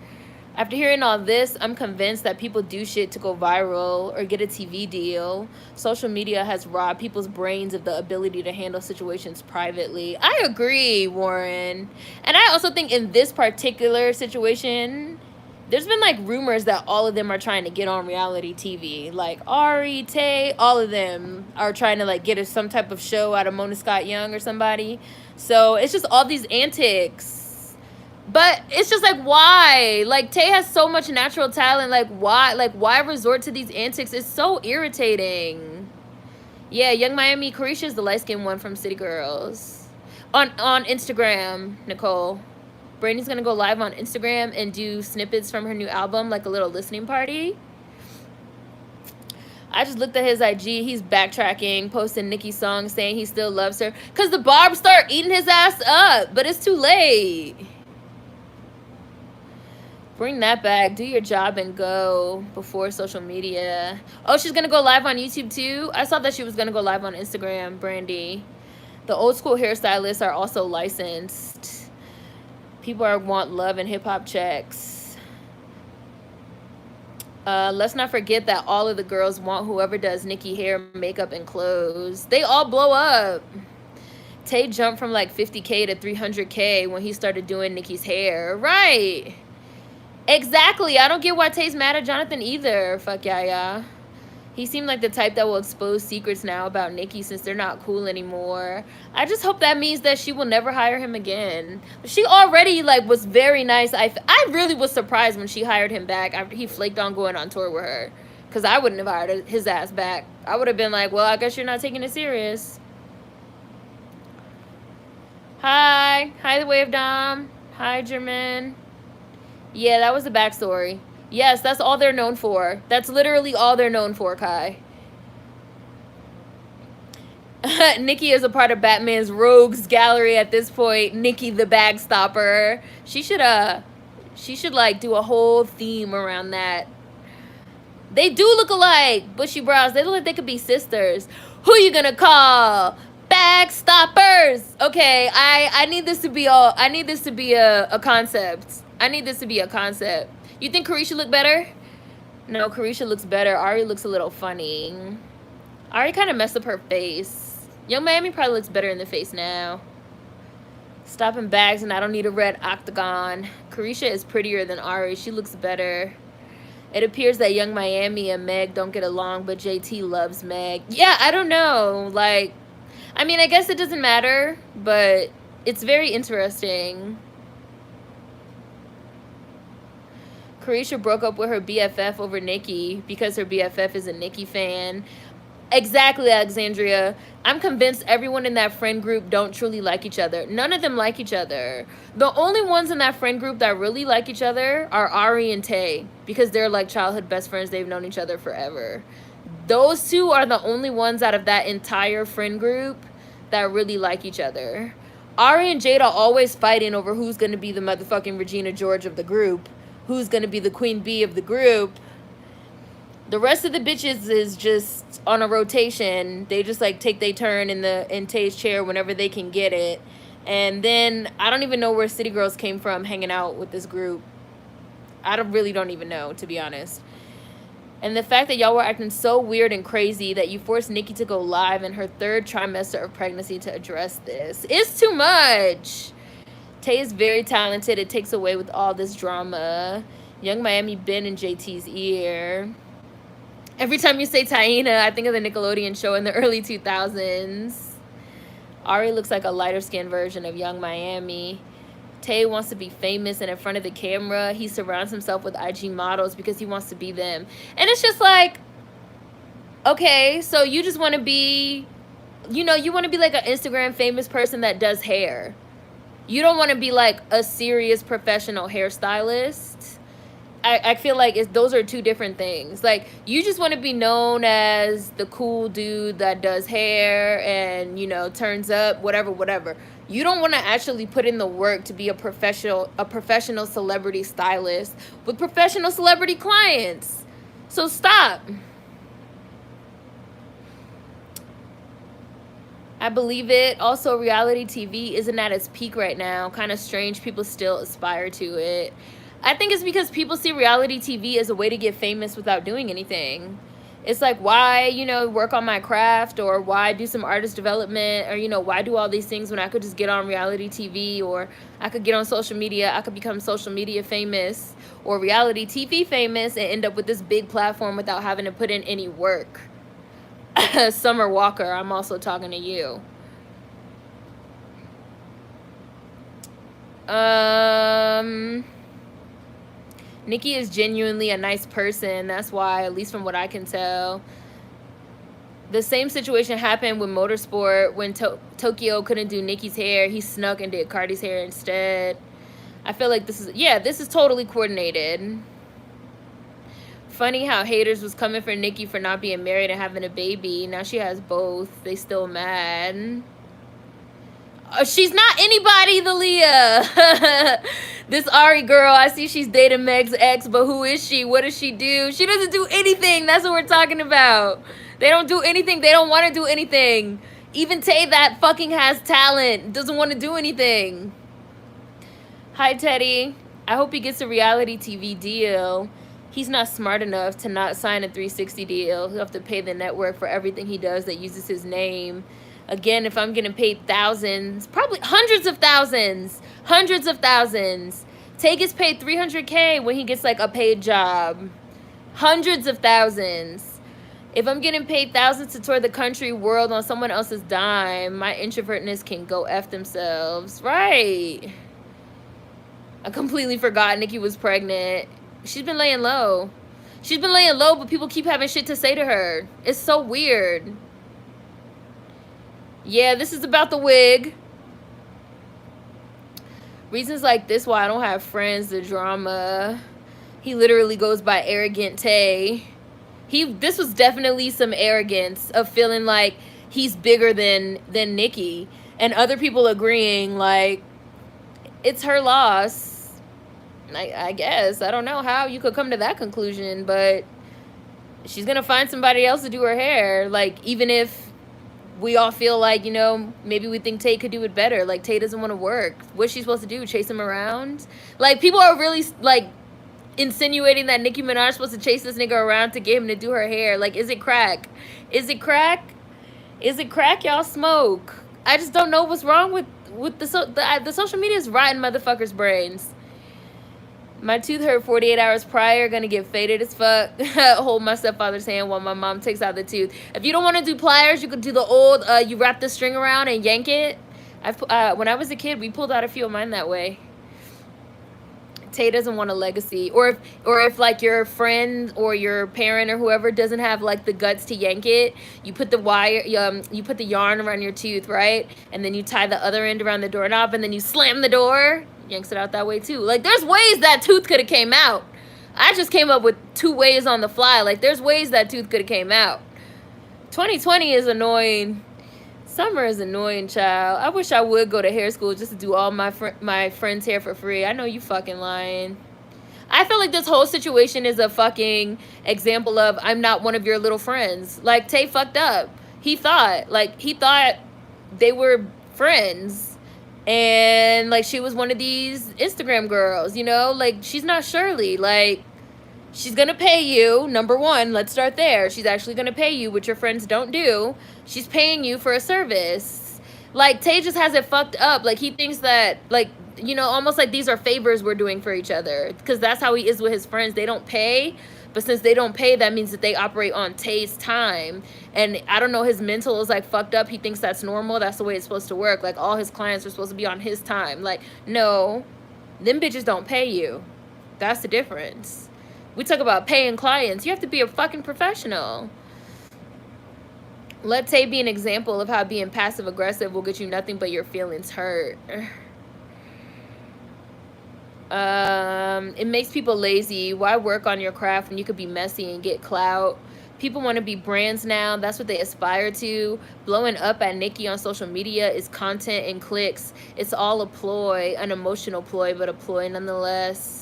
After hearing all this, I'm convinced that people do shit to go viral or get a TV deal. Social media has robbed people's brains of the ability to handle situations privately. I agree, Warren. And I also think in this particular situation, there's been, like, rumors that all of them are trying to get on reality TV. Like, Ari, Tay, all of them are trying to, like, get some type of show out of Mona Scott Young or somebody. So it's just all these antics. But it's just, like, why? Like, Tay has so much natural talent. Like, why? Like, why resort to these antics? It's so irritating. Yeah, Young Miami. Caresha is the light-skinned one from City Girls. On Instagram, Nicole. Brandy's going to go live on Instagram and do snippets from her new album, like a little listening party. I just looked at his IG. He's backtracking, posting Nicki's songs, saying he still loves her. Because the Barbs start eating his ass up, but it's too late. Bring that back. Do your job and go before social media. Oh, she's going to go live on YouTube too? I saw that she was going to go live on Instagram, Brandy. The old school hairstylists are also licensed. People want love and hip-hop checks. Let's not forget that all of the girls want whoever does Nicki hair, makeup, and clothes. They all blow up. Tay jumped from like 50K to 300K when he started doing Nicki's hair. Right. Exactly. I don't get why Tay's mad at Jonathan either. Fuck yeah. He seemed like the type that will expose secrets now about Nicki since they're not cool anymore. I just hope that means that she will never hire him again. She already, like, was very nice. I really was surprised when she hired him back after he flaked on going on tour with her. Because I wouldn't have hired his ass back. I would have been like, well, I guess you're not taking it serious. Hi. Hi, The Way of Dom. Hi, German. Yeah, that was the backstory. Yes, that's all they're known for. That's literally all they're known for, Kai. Nikki is a part of Batman's rogues gallery at this point. Nikki the bag stopper. She should like do a whole theme around that. They do look alike. Bushy brows. They look like they could be sisters. Who you gonna call? Bag stoppers. Okay, I need this to be a concept. I need this to be a concept. You think Carisha look better? No, Carisha looks better. Ari looks a little funny. Ari kind of messed up her face. Young Miami probably looks better in the face now. Stopping bags and I don't need a red octagon. Carisha is prettier than Ari. She looks better. It appears that Young Miami and Meg don't get along, but JT loves Meg. Yeah, I don't know. Like, I mean, I guess it doesn't matter, but it's very interesting. Carisha broke up with her BFF over Nikki because her BFF is a Nikki fan. Exactly, Alexandria. I'm convinced everyone in that friend group don't truly like each other. None of them like each other. The only ones in that friend group that really like each other are Ari and Tay because they're like childhood best friends. They've known each other forever. Those two are the only ones out of that entire friend group that really like each other. Ari and Jade are always fighting over who's going to be the motherfucking Regina George of the group, who's going to be the Queen Bee of the group. The rest of the bitches is just on a rotation. They just like take their turn in Tay's chair whenever they can get it. And then I don't even know where City Girls came from hanging out with this group. I really don't even know, to be honest. And the fact that y'all were acting so weird and crazy that you forced Nikki to go live in her 3rd trimester of pregnancy to address this. It's too much. Tay is very talented. It takes away with all this drama. Young Miami been in JT's ear. Every time you say Taina, I think of the Nickelodeon show in the early 2000s. Ari looks like a lighter-skinned version of Young Miami. Tay wants to be famous and in front of the camera. He surrounds himself with IG models because he wants to be them. And it's just like, okay, so you just want to be, you know, you want to be like an Instagram famous person that does hair. You don't want to be like a serious professional hairstylist. I feel like those are two different things. Like, you just want to be known as the cool dude that does hair and, you know, turns up, whatever. You don't want to actually put in the work to be a professional celebrity stylist with professional celebrity clients. So stop. I believe it. Also, reality TV isn't at its peak right now. Kind of strange people still aspire to it. I think it's because people see reality TV as a way to get famous without doing anything. It's like, why, you know, work on my craft, or why do some artist development, or, you know, why do all these things when I could just get on reality TV, or I could get on social media. I could become social media famous or reality TV famous and end up with this big platform without having to put in any work. Summer Walker, I'm also talking to you. Nikki is genuinely a nice person. That's why, at least from what I can tell. The same situation happened with Motorsport when Tokyo couldn't do Nikki's hair. He snuck and did Cardi's hair instead. I feel like this is totally coordinated. Funny how haters was coming for Nikki for not being married and having a baby. Now she has both. They still mad. She's not anybody, the Leah. This Ari girl, I see she's dating Meg's ex, but who is she? What does she do? She doesn't do anything. That's what we're talking about. They don't do anything. They don't want to do anything. Even Tay that fucking has talent doesn't want to do anything. Hi, Teddy. I hope he gets a reality TV deal. He's not smart enough to not sign a 360 deal. He'll have to pay the network for everything he does that uses his name. Again, if I'm getting paid thousands, probably hundreds of thousands. Tay gets paid $300K when he gets like a paid job. Hundreds of thousands. If I'm getting paid thousands to tour the country, world on someone else's dime, my introvertness can go F themselves. Right. I completely forgot Nikki was pregnant. She's been laying low. But people keep having shit to say to her. It's so weird. Yeah, this is about the wig. Reasons like this why I don't have friends, the drama. He literally goes by Arrogant Tay. This was definitely some arrogance of feeling like he's bigger than Nicki. And other people agreeing, like, it's her loss. I guess. I don't know how you could come to that conclusion, but she's gonna find somebody else to do her hair. Like, even if we all feel like, you know, maybe we think Tay could do it better. Like, Tay doesn't want to work. What's she supposed to do? Chase him around? Like, people are really, like, insinuating that Nicki Minaj is supposed to chase this nigga around to get him to do her hair. Like, is it crack? Is it crack? Is it crack y'all smoke? I just don't know what's wrong with the social media is rotting motherfuckers' brains. My tooth hurt 48 hours prior. Gonna get faded as fuck. Hold my stepfather's hand while my mom takes out the tooth. If you don't want to do pliers, you could do the old, you wrap the string around and yank it. When I was a kid, we pulled out a few of mine that way. Tay doesn't want a legacy. Or if like your friend or your parent or whoever doesn't have like the guts to yank it, you put the wire, you put the yarn around your tooth, right? And then you tie the other end around the doorknob and then you slam the door. Yanks it out that way too. Like, there's ways that tooth could have came out. I just came up with 2 ways on the fly. Like, there's ways that tooth could have came out. 2020 is annoying. Summer is annoying, child. I wish I would go to hair school just to do all my friends' hair for free. I know you fucking lying. I feel like this whole situation is a fucking example of I'm not one of your little friends. Like, Tay fucked up. He thought they were friends. And, like, she was one of these Instagram girls, you know? Like, she's not Shirley. Like, she's gonna pay you, number one. Let's start there. She's actually gonna pay you, which your friends don't do. She's paying you for a service. Like, Tay just has it fucked up. Like, he thinks that, like, you know, almost like these are favors we're doing for each other. Because that's how he is with his friends. They don't pay. But since they don't pay, that means that they operate on Tay's time. And I don't know, his mental is like fucked up. He thinks that's normal. That's the way it's supposed to work. Like, all his clients are supposed to be on his time. Like, no, them bitches don't pay you. That's the difference. We talk about paying clients. You have to be a fucking professional. Let Tay be an example of how being passive aggressive will get you nothing but your feelings hurt. It makes people lazy. Why work on your craft when you could be messy and get clout? People want to be brands now. That's what they aspire to. Blowing up at Nicki on social media is content and clicks. It's all a ploy, an emotional ploy, but a ploy nonetheless.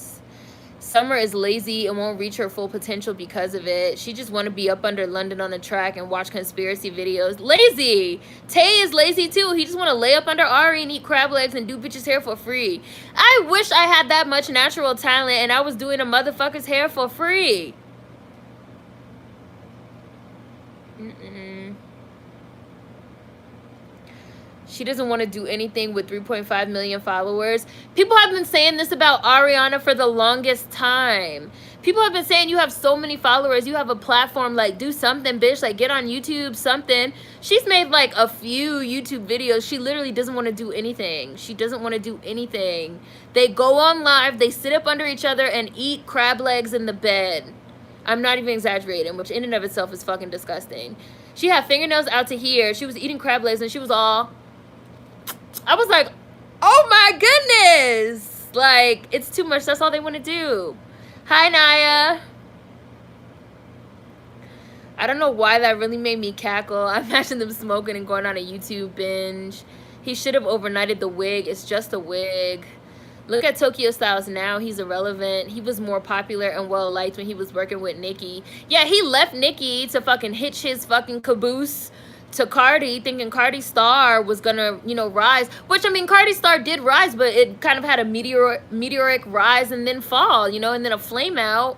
Summer is lazy and won't reach her full potential because of it. She just want to be up under London on the track and watch conspiracy videos. Lazy! Tay is lazy too. He just want to lay up under Ari and eat crab legs and do bitches' hair for free. I wish I had that much natural talent and I was doing a motherfucker's hair for free. She doesn't want to do anything with 3.5 million followers. People have been saying this about Ariana for the longest time. People have been saying you have so many followers. You have a platform. Like, do something, bitch. Like, get on YouTube, something. She's made, like, a few YouTube videos. She literally doesn't want to do anything. She doesn't want to do anything. They go on live. They sit up under each other and eat crab legs in the bed. I'm not even exaggerating, which in and of itself is fucking disgusting. She had fingernails out to here. She was eating crab legs and she was all... I was like, oh my goodness. Like, it's too much. That's all they want to do. Hi, Naya. I don't know why that really made me cackle. I imagine them smoking and going on a YouTube binge. He should have overnighted the wig. It's just a wig. Look at Tokyo Styles now. He's irrelevant. He was more popular and well-liked when he was working with Nicki. Yeah, he left Nicki to fucking hitch his fucking caboose to Cardi, thinking Cardi's star was gonna, you know, rise. Which, I mean, Cardi's star did rise, but it kind of had a meteoric rise and then fall, you know, and then a flame out.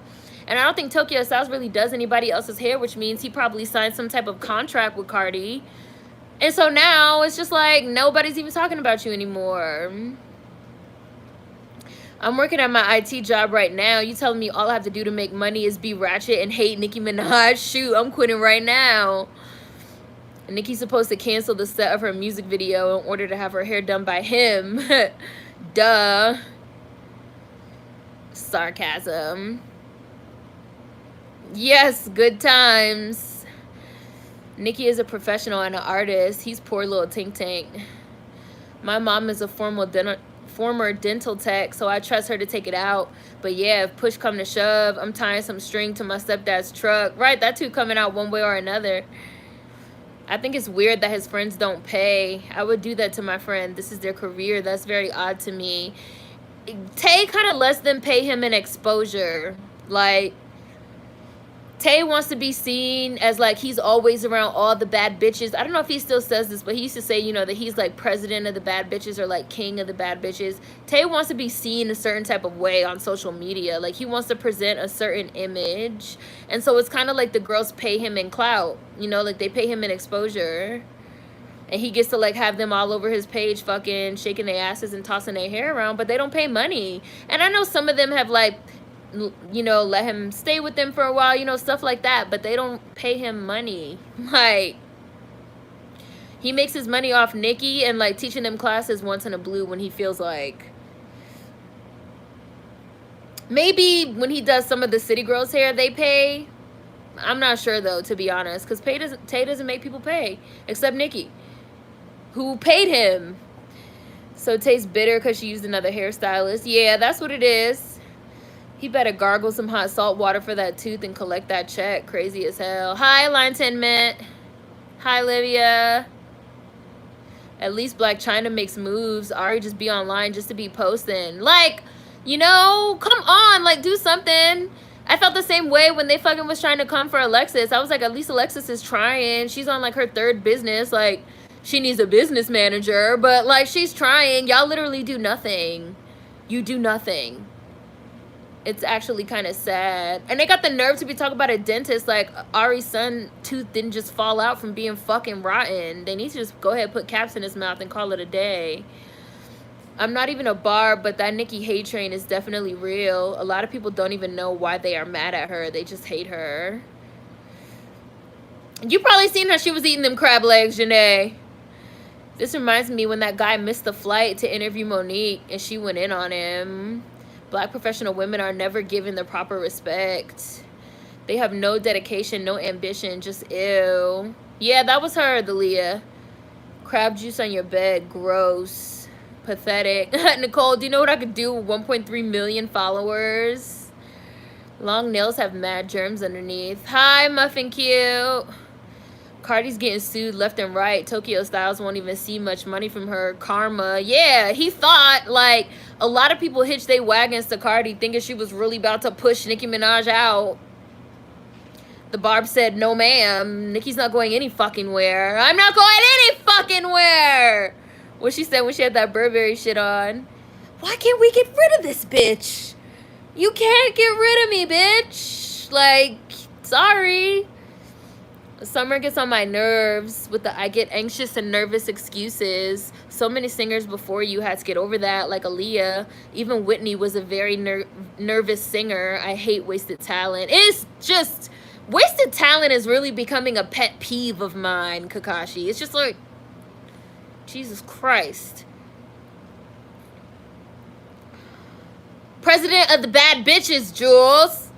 And I don't think Tokyo Styles really does anybody else's hair, which means he probably signed some type of contract with Cardi. And so now it's just like nobody's even talking about you anymore. I'm working at my IT job right now. You telling me all I have to do to make money is be ratchet and hate Nicki Minaj? Shoot, I'm quitting right now. Nicki's supposed to cancel the set of her music video in order to have her hair done by him. Duh. Sarcasm. Yes, good times. Nicki is a professional and an artist. He's poor little Tink Tank. My mom is a former former dental tech, so I trust her to take it out. But yeah, if push come to shove, I'm tying some string to my stepdad's truck. Right, that too coming out one way or another. I think it's weird that his friends don't pay. I would do that to my friend. This is their career. That's very odd to me. Tay kind of lets them pay him in exposure. Like, Tay wants to be seen as like he's always around all the bad bitches. I don't know if he still says this, but he used to say, you know, that he's like president of the bad bitches or like king of the bad bitches. Tay wants to be seen a certain type of way on social media. Like, he wants to present a certain image. And so it's kind of like the girls pay him in clout. You know, like they pay him in exposure. And he gets to like have them all over his page fucking shaking their asses and tossing their hair around, but they don't pay money. And I know some of them have like, you know, let him stay with them for a while, you know, stuff like that, but they don't pay him money. Like, he makes his money off Nicki and like teaching them classes once in a blue when he feels like. Maybe when he does some of the city girls hair, they pay. I'm not sure though, to be honest, because Tay doesn't make people pay except Nicki, who paid him. So Tay's bitter because she used another hairstylist. Yeah, that's what it is. He better gargle some hot salt water for that tooth and collect that check. Crazy as hell. Hi, Line 10 Mint. Hi, Livia. At least Black China makes moves. Ari just be online just to be posting. Like, you know, come on. Like, do something. I felt the same way when they fucking was trying to come for Alexis. I was like, at least Alexis is trying. She's on, like, her third business. Like, she needs a business manager. But, like, she's trying. Y'all literally do nothing. You do nothing. It's actually kind of sad. And they got the nerve to be talking about a dentist. Like, Ari's son tooth didn't just fall out from being fucking rotten. They need to just go ahead and put caps in his mouth and call it a day. I'm not even a barb, but that Nicki hate train is definitely real. A lot of people don't even know why they are mad at her. They just hate her. You probably seen how she was eating them crab legs, Janae. This reminds me when that guy missed the flight to interview Monique and she went in on him. Black professional women are never given the proper respect. They have no dedication, no ambition, just ew. Yeah, that was her, the Leah. Crab juice on your bed, gross. Pathetic. Nicole, do you know what I could do with 1.3 million followers? Long nails have mad germs underneath. Hi, Muffin Cute. Cardi's getting sued left and right. Tokyo Styles won't even see much money from her. Karma. Yeah, he thought, like, a lot of people hitched their wagons to Cardi thinking she was really about to push Nicki Minaj out. The Barb said, no ma'am. Nicki's not going any fucking where. I'm not going any fucking where. What she said when she had that Burberry shit on. Why can't we get rid of this bitch? You can't get rid of me, bitch. Like, sorry. Summer gets on my nerves with the I get anxious and nervous excuses. So many singers before you had to get over that, like Aaliyah. Even Whitney was a very nervous singer. I hate wasted talent. It's just, wasted talent is really becoming a pet peeve of mine, Kakashi. It's just like, Jesus Christ. President of the bad bitches, Jules.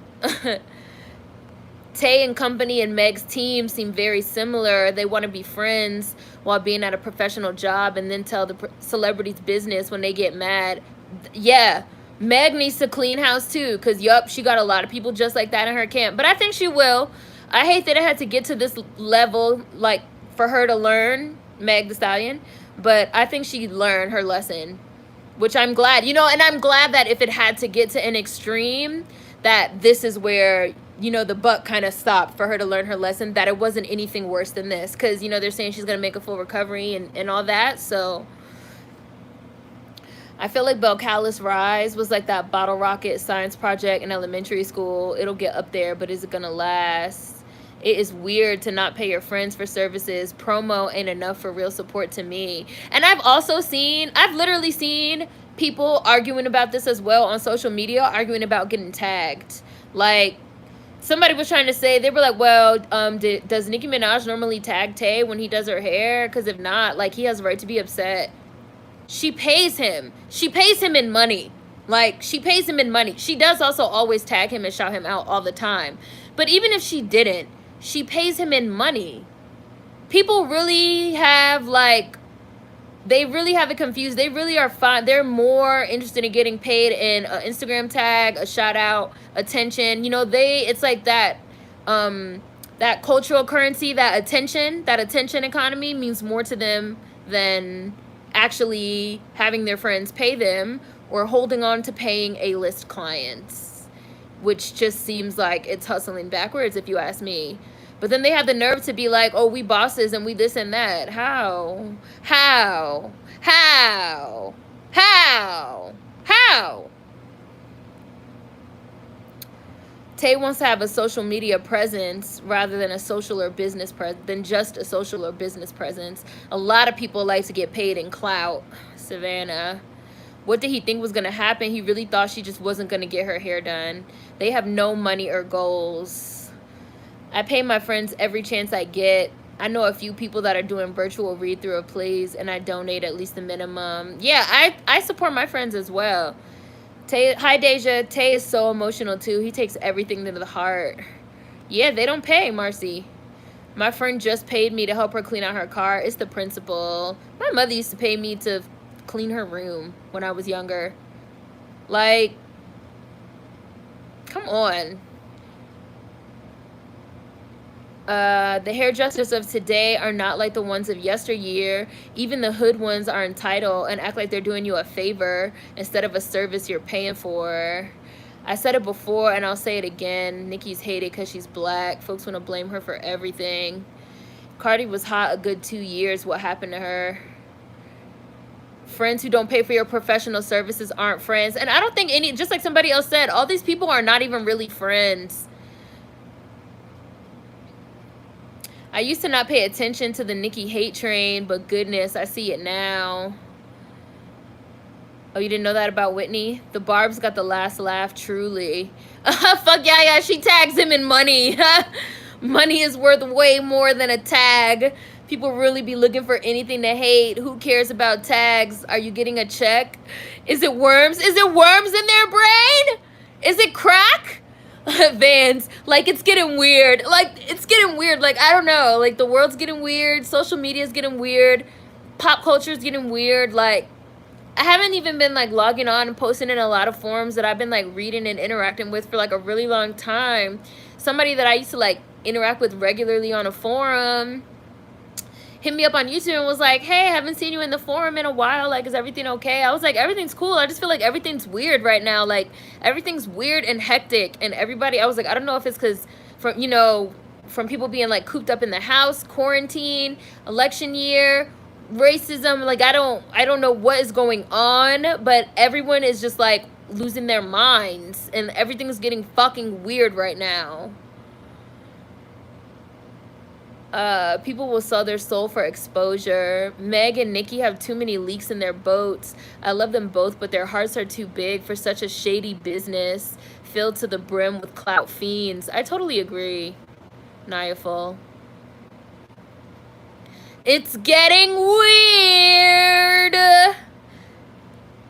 Tay and company and Meg's team seem very similar. They want to be friends while being at a professional job and then tell the celebrities business when they get mad. Yeah, Meg needs to clean house too, because yup, she got a lot of people just like that in her camp. But I think she will. I hate that it had to get to this level, like, for her to learn, Meg Thee Stallion. But I think she learned her lesson, which I'm glad. You know, and I'm glad that if it had to get to an extreme, that this is where, you know, the buck kind of stopped for her to learn her lesson, that it wasn't anything worse than this. Because, you know, they're saying she's going to make a full recovery and all that. So I feel like Belcalis Rise was like that bottle rocket science project in elementary school. It'll get up there, but is it going to last? It is weird to not pay your friends for services. Promo ain't enough for real support to me. And I've literally seen people arguing about this as well on social media, arguing about getting tagged. Like, somebody was trying to say, they were like, well, does Nicki Minaj normally tag Tay when he does her hair? Because if not, like, he has a right to be upset. She pays him. She pays him in money. Like, she pays him in money. She does also always tag him and shout him out all the time. But even if she didn't, she pays him in money. People really have, like, They really have it confused. They really are fine. They're more interested in getting paid in an Instagram tag, a shout out, attention. You know, it's like that that cultural currency, that attention economy means more to them than actually having their friends pay them or holding on to paying A-list clients, which just seems like it's hustling backwards if you ask me. But then they have the nerve to be like, oh, we bosses and we this and that. How? How? How? How? How? Tay wants to have a social media presence rather than a social or business than just a social or business presence. A lot of people like to get paid in clout. Savannah. What did he think was going to happen? He really thought she just wasn't going to get her hair done. They have no money or goals. I pay my friends every chance I get. I know a few people that are doing virtual read-through of plays, and I donate at least the minimum. Yeah, I support my friends as well. Tay, hi, Deja. Tay is so emotional, too. He takes everything to the heart. Yeah, they don't pay, Marcy. My friend just paid me to help her clean out her car. It's the principle. My mother used to pay me to clean her room when I was younger. Like, come on. The hairdressers of today are not like the ones of yesteryear. Even the hood ones are entitled and act like they're doing you a favor instead of a service you're paying for. I said it before and I'll say it again. Nicki's hated because she's black. Folks want to blame her for everything. Cardi was hot a good 2 years. What happened to her? Friends who don't pay for your professional services aren't friends. And I don't think just like somebody else said, all these people are not even really friends. I used to not pay attention to the Nicki hate train, but goodness, I see it now. Oh, you didn't know that about Whitney? The Barb's got the last laugh, truly. Fuck yeah, she tags him in money. Money is worth way more than a tag. People really be looking for anything to hate. Who cares about tags? Are you getting a check? Is it worms? Is it worms in their brain? Is it crack? Vans, like, it's getting weird. Like, it's getting weird. Like, I don't know. Like, the world's getting weird. Social media's getting weird. Pop culture's getting weird. Like, I haven't even been, like, logging on and posting in a lot of forums that I've been, like, reading and interacting with for, like, a really long time. Somebody that I used to, like, interact with regularly on a forum hit me up on YouTube and was like, hey, I haven't seen you in the forum in a while. Like, is everything okay? I was like, everything's cool. I just feel like everything's weird right now. Like, everything's weird and hectic. And everybody, I was like, I don't know if it's because from, you know, from people being, like, cooped up in the house, quarantine, election year, racism. Like, I don't know what is going on, but everyone is just, like, losing their minds. And everything's getting fucking weird right now. People will sell their soul for exposure. Meg and Nicki have too many leaks in their boats. I love them both, but their hearts are too big for such a shady business filled to the brim with clout fiends. I totally agree, Niaful. It's getting weird.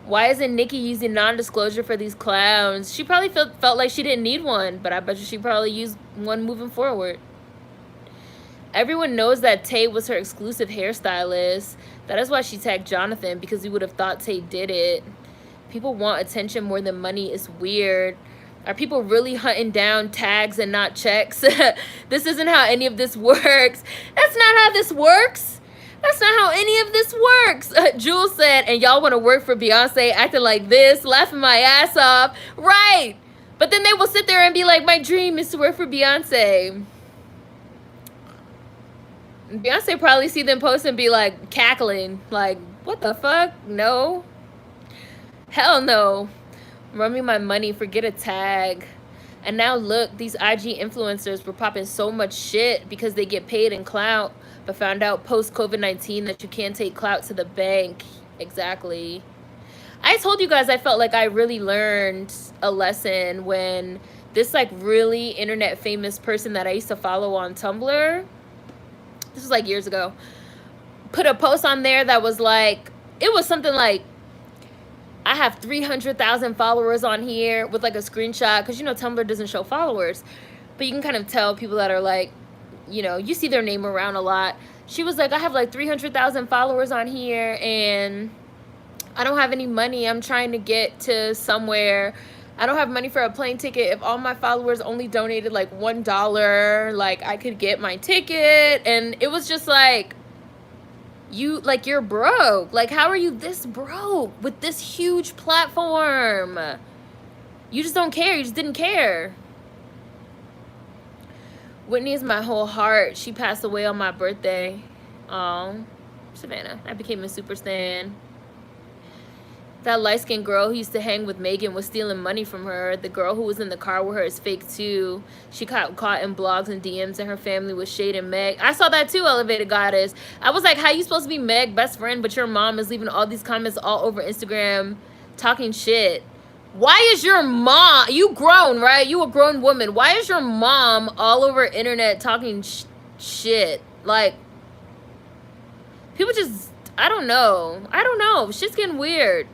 Why isn't Nicki using non-disclosure for these clowns? She probably felt like she didn't need one, but I bet you she probably used one moving forward. Everyone knows that Tay was her exclusive hairstylist. That is why she tagged Jonathan, because we would have thought Tay did it. People want attention more than money. It's weird. Are people really hunting down tags and not checks? This isn't how any of this works. That's not how this works. That's not how any of this works. Jules said, and y'all want to work for Beyonce acting like this, laughing my ass off. Right. But then they will sit there and be like, my dream is to work for Beyonce. Beyonce probably see them post and be like cackling, like, what the fuck? No. Hell no. Run me my money, forget a tag. And now look, these IG influencers were popping so much shit because they get paid in clout, but found out post COVID-19 that you can't take clout to the bank. Exactly. I told you guys I felt like I really learned a lesson when this, like, really internet famous person that I used to follow on Tumblr, this was like years ago, put a post on there that was like, it was something like, I have 300,000 followers on here, with like a screenshot, because you know Tumblr doesn't show followers, but you can kind of tell people that are like, you know, you see their name around a lot. She was like, I have like 300,000 followers on here and I don't have any money. I'm trying to get to somewhere. I don't have money for a plane ticket. If all my followers only donated like $1, like I could get my ticket. And it was just like, you're broke. Like, how are you this broke with this huge platform? You just don't care. You just didn't care. Whitney is my whole heart. She passed away on my birthday. Oh, Savannah, I became a super stan. That light-skinned girl who used to hang with Megan was stealing money from her. The girl who was in the car with her is fake too. She got caught in blogs and DMs, and her family was shading Meg. I saw that too, Elevated Goddess. I was like, how you supposed to be Meg best friend, but your mom is leaving all these comments all over Instagram talking shit? Why is your mom, you grown, right? You a grown woman. Why is your mom all over internet talking shit? Like, people just, I don't know. Shit's getting weird.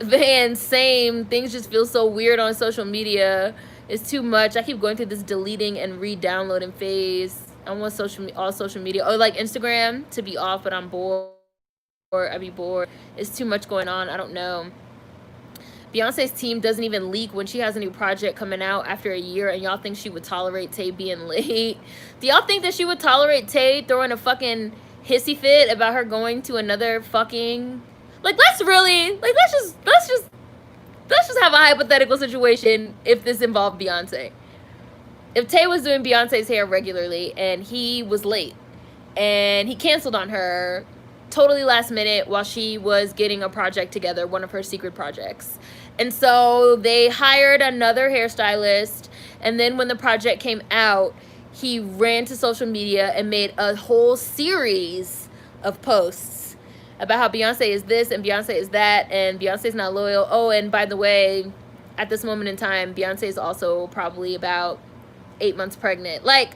Van, same. Things just feel so weird on social media. It's too much. I keep going through this deleting and re-downloading phase. I want all social media, or like Instagram, to be off, but I'm bored. Or I'd be bored. It's too much going on. I don't know. Beyonce's team doesn't even leak when she has a new project coming out after a year, and y'all think she would tolerate Tay being late? Do y'all think that she would tolerate Tay throwing a fucking hissy fit about her going to another fucking... Like, let's just have a hypothetical situation if this involved Beyonce. If Tay was doing Beyonce's hair regularly and he was late and he canceled on her totally last minute while she was getting a project together, one of her secret projects. And so they hired another hairstylist, and then when the project came out, he ran to social media and made a whole series of posts about how Beyonce is this and Beyonce is that and Beyonce's not loyal. Oh, and by the way, at this moment in time, Beyonce is also probably about 8 months pregnant. Like,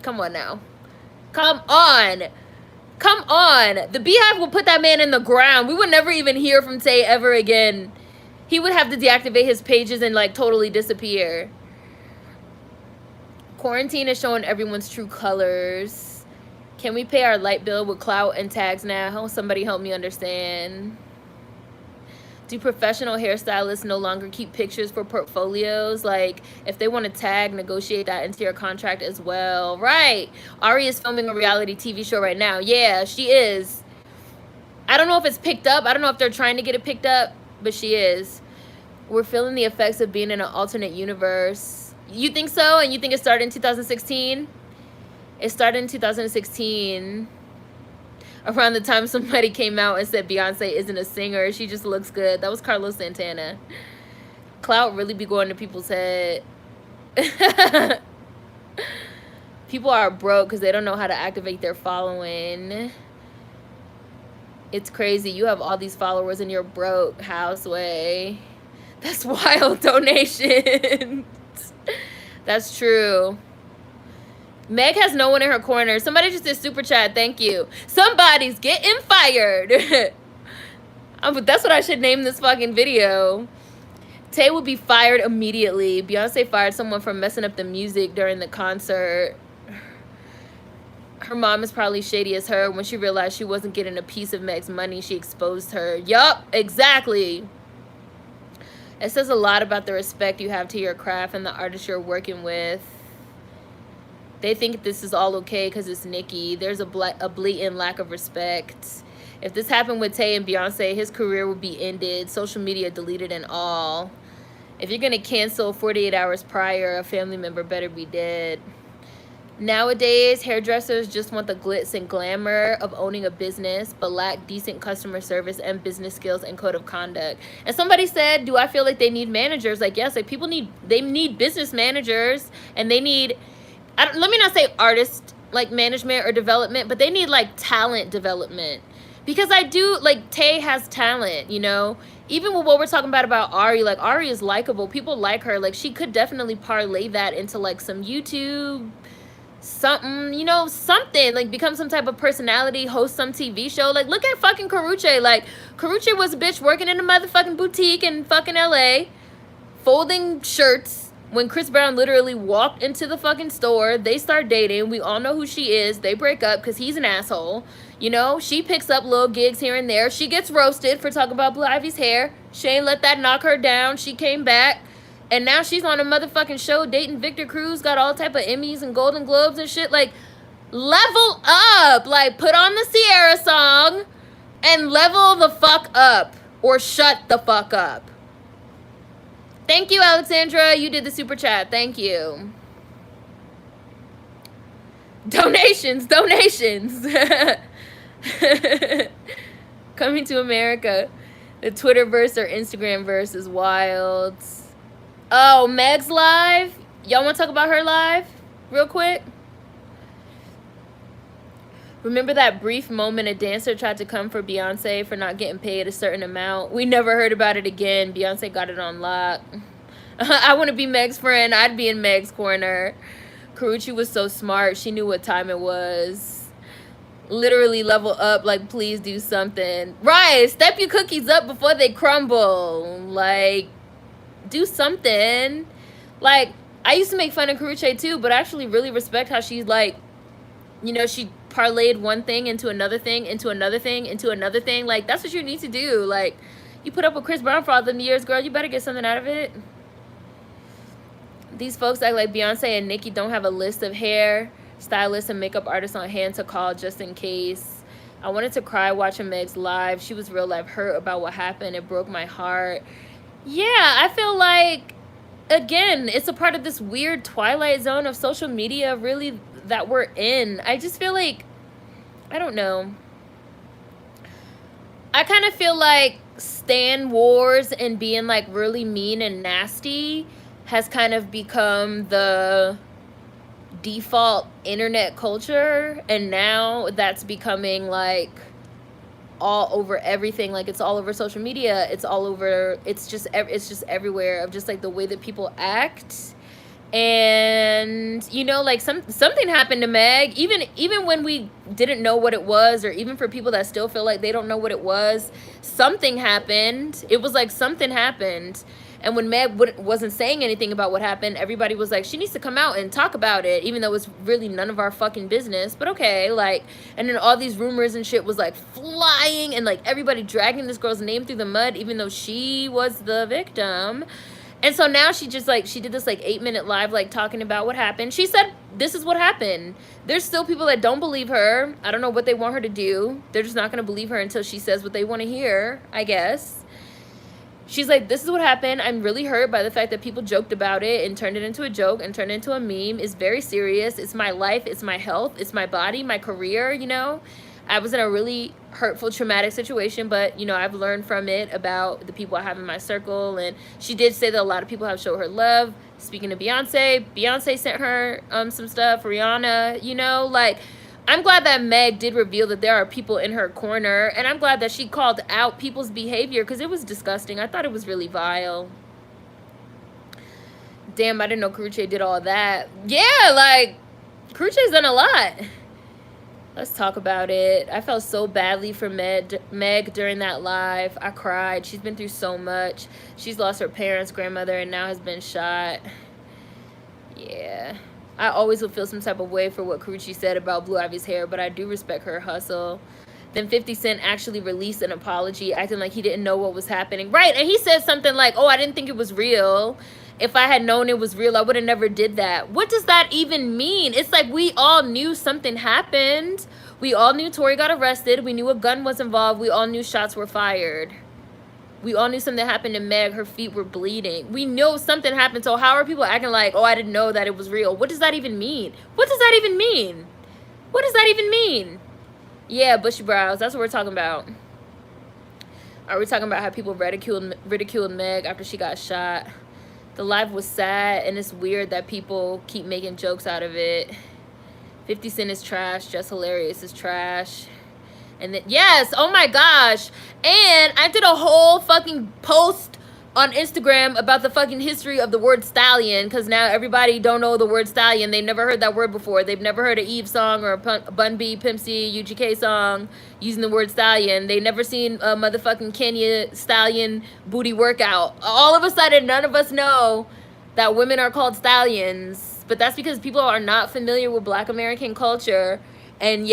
come on now. Come on. The Beehive will put that man in the ground. We would never even hear from Tay ever again. He would have to deactivate his pages and like totally disappear. Quarantine is showing everyone's true colors. Can we pay our light bill with clout and tags now? Somebody help me understand. Do professional hairstylists no longer keep pictures for portfolios? Like, if they want to tag, negotiate that into your contract as well. Right. Ari is filming a reality TV show right now. Yeah, she is. I don't know if it's picked up. I don't know if they're trying to get it picked up, but she is. We're feeling the effects of being in an alternate universe. You think so? And you think it started in 2016? It started in 2016. Around the time somebody came out and said Beyonce isn't a singer, she just looks good. That was Carlos Santana. Clout really be going to people's head. People are broke because they don't know how to activate their following. It's crazy. You have all these followers and you're broke, Houseway. That's wild donations. That's true. Meg has no one in her corner. Somebody just did super chat. Thank you. Somebody's getting fired. That's what I should name this fucking video. Tay will be fired immediately. Beyonce fired someone for messing up the music during the concert. Her mom is probably shady as her. When she realized she wasn't getting a piece of Meg's money, she exposed her. Yup, exactly. It says a lot about the respect you have to your craft and the artist you're working with. They think this is all okay because it's Nicki. There's a blatant lack of respect. If this happened with Tay and Beyonce, his career would be ended, social media deleted and all. If you're going to cancel 48 hours prior, a family member better be dead. Nowadays, hairdressers just want the glitz and glamour of owning a business, but lack decent customer service and business skills and code of conduct. And somebody said, do I feel like they need managers? Like, yes, like they need business managers, and they need... let me not say artist like management or development, but they need like talent development, because I do like Tay has talent, you know, even with what we're talking about Ari. Like, Ari is likable, people like her. Like, she could definitely parlay that into like some YouTube something, you know, something like become some type of personality, host some TV show. Like, look at fucking Karrueche. Like, Karrueche was a bitch working in a motherfucking boutique in fucking LA, folding shirts when Chris Brown literally walked into the fucking store. They start dating. We all know who she is. They break up because he's an asshole. You know, she picks up little gigs here and there. She gets roasted for talking about Blue Ivy's hair. She ain't let that knock her down. She came back. And now she's on a motherfucking show dating Victor Cruz. Got all type of Emmys and Golden Globes and shit. Like, level up. Like, put on the Sierra song and level the fuck up. Or shut the fuck up. Thank you, Alexandra. You did the super chat. Thank you. Donations. Coming to America. The Twitterverse or Instagramverse is wild. Oh, Meg's live? Y'all want to talk about her live real quick? Remember that brief moment a dancer tried to come for Beyonce for not getting paid a certain amount? We never heard about it again. Beyonce got it on lock. I want to be Meg's friend. I'd be in Meg's corner. Karrueche was so smart. She knew what time it was. Literally level up. Like, please do something. Right. Step your cookies up before they crumble. Like, do something. Like, I used to make fun of Karrueche too, but I actually really respect how she's like, you know, she parlayed one thing into another thing, into another thing, into another thing. Like, that's what you need to do. Like, you put up with Chris Brown for all them years, girl, you better get something out of it. These folks act like Beyonce and Nicki don't have a list of hair stylists and makeup artists on hand to call just in case. I wanted to cry watching Meg's live. She was real life hurt about what happened. It broke my heart. Yeah, I feel like, again, it's a part of this weird twilight zone of social media, really, that we're in. I just feel like, I don't know. I kind of feel like stan wars and being like really mean and nasty has kind of become the default internet culture, and now that's becoming like all over everything. Like, it's all over social media, it's all over, it's just everywhere, of just like the way that people act. And you know, like something happened to Meg, even when we didn't know what it was, or even for people that still feel like they don't know what it was, something happened. It was like something happened. And when Meg wasn't saying anything about what happened, everybody was like, she needs to come out and talk about it, even though it's really none of our fucking business. But okay, like, and then all these rumors and shit was like flying, and like everybody dragging this girl's name through the mud, even though she was the victim. And so now she just like, she did this like 8-minute live, like talking about what happened. She said, this is what happened. There's still people that don't believe her. I don't know what they want her to do. They're just not going to believe her until she says what they want to hear, I guess. She's like, this is what happened. I'm really hurt by the fact that people joked about it and turned it into a joke and turned it into a meme. It's very serious. It's my life. It's my health. It's my body, my career, you know. I was in a really hurtful, traumatic situation, but, you know, I've learned from it about the people I have in my circle. And she did say that a lot of people have showed her love. Speaking of Beyonce sent her some stuff. Rihanna, you know, like, I'm glad that Meg did reveal that there are people in her corner. And I'm glad that she called out people's behavior, because it was disgusting. I thought it was really vile. Damn, I didn't know Karrueche did all that. Yeah, like, Karrueche's done a lot. Let's talk about it. I felt so badly for Meg during that live. I cried. She's been through so much. She's lost her parents, grandmother, and now has been shot. Yeah. I always would feel some type of way for what Karrueche said about Blue Ivy's hair, but I do respect her hustle. Then 50 Cent actually released an apology, acting like he didn't know what was happening. Right, and he said something like, oh, I didn't think it was real. If I had known it was real, I would have never did that. What does that even mean? It's like we all knew something happened. We all knew Tory got arrested. We knew a gun was involved. We all knew shots were fired. We all knew something happened to Meg. Her feet were bleeding. We know something happened. So how are people acting like, oh, I didn't know that it was real? What does that even mean? What does that even mean? What does that even mean? Yeah, bushy brows. That's what we're talking about. Are we talking about how people ridiculed Meg after she got shot? The live was sad, and it's weird that people keep making jokes out of it. 50 Cent is trash. Just Hilarious is trash. And then, yes, oh my gosh. And I did a whole fucking post on Instagram about the fucking history of the word stallion, because now everybody don't know the word stallion. They've never heard that word before. They've never heard an Eve song or a Bun B, Pimp C, UGK song using the word stallion. They never seen a motherfucking Kenya stallion booty workout. All of a sudden, none of us know that women are called stallions, but that's because people are not familiar with Black American culture. And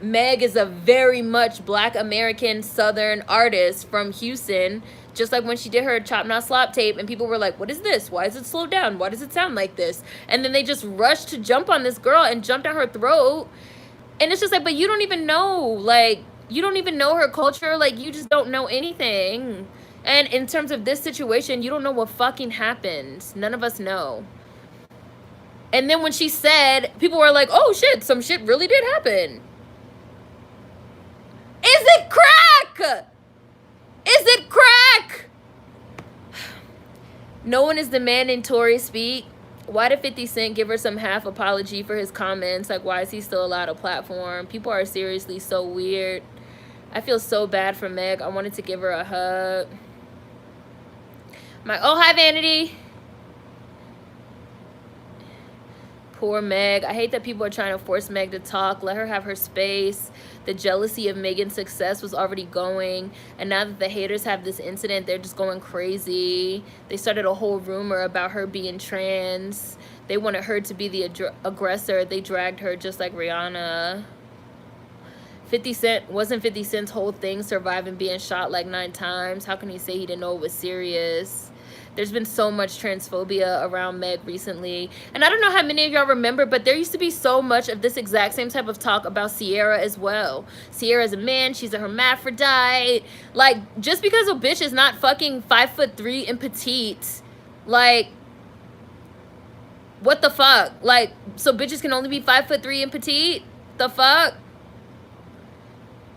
Meg is a very much Black American Southern artist from Houston. Just like when she did her Chop Not Slop tape, and people were like, what is this? Why is it slowed down? Why does it sound like this? And then they just rushed to jump on this girl and jump down her throat. And it's just like, but you don't even know, like, you don't even know her culture. Like, you just don't know anything. And in terms of this situation, you don't know what fucking happened. None of us know. And then when she said, people were like, oh shit, some shit really did happen. Is it crack? Is it crack? No one is demanding Tory speak. Why did 50 Cent give her some half apology for his comments? Like, why is he still allowed a platform? People are seriously so weird. I feel so bad for Meg. I wanted to give her a hug. Oh, hi, Vanity. Poor Meg. I hate that people are trying to force Meg to talk. Let her have her space. The jealousy of Megan's success was already going. And now that the haters have this incident, they're just going crazy. They started a whole rumor about her being trans. They wanted her to be the aggressor. They dragged her just like Rihanna. 50 Cent, wasn't 50 Cent's whole thing surviving being shot like 9 times? How can he say he didn't know it was serious? There's been so much transphobia around Meg recently. And I don't know how many of y'all remember, but there used to be so much of this exact same type of talk about Ciara as well. Ciara's a man. She's a hermaphrodite. Like, just because a bitch is not fucking 5'3" and petite, like, what the fuck? Like, so bitches can only be 5'3" and petite? The fuck?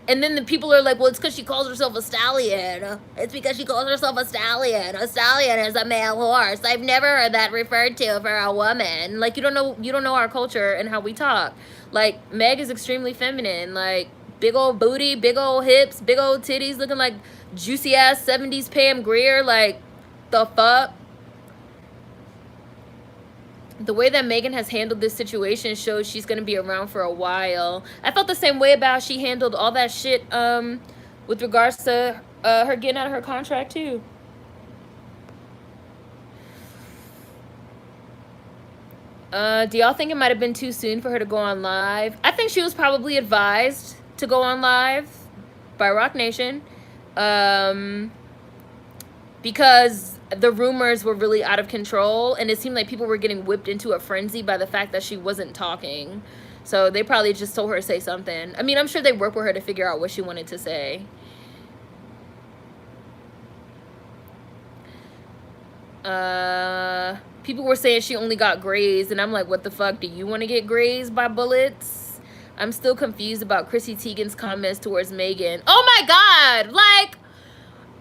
And then the people are like, well, it's because she calls herself a stallion. It's because she calls herself a stallion. A stallion is a male horse. I've never heard that referred to for a woman. Like, you don't know our culture and how we talk. Like, Meg is extremely feminine. Like, big old booty, big old hips, big old titties, looking like juicy ass 70s Pam Grier. Like, the fuck? The way that Megan has handled this situation shows she's going to be around for a while. I felt the same way about how she handled all that shit with regards to her getting out of her contract too. Do y'all think it might have been too soon for her to go on live? I think she was probably advised to go on live by Roc Nation because the rumors were really out of control, and it seemed like people were getting whipped into a frenzy by the fact that she wasn't talking. So they probably just told her to say something. I mean, I'm sure they worked with her to figure out what she wanted to say. People were saying she only got grazed, and I'm like, what the fuck? Do you want to get grazed by bullets? I'm still confused about Chrissy Teigen's comments towards Megan. Oh my god! Like,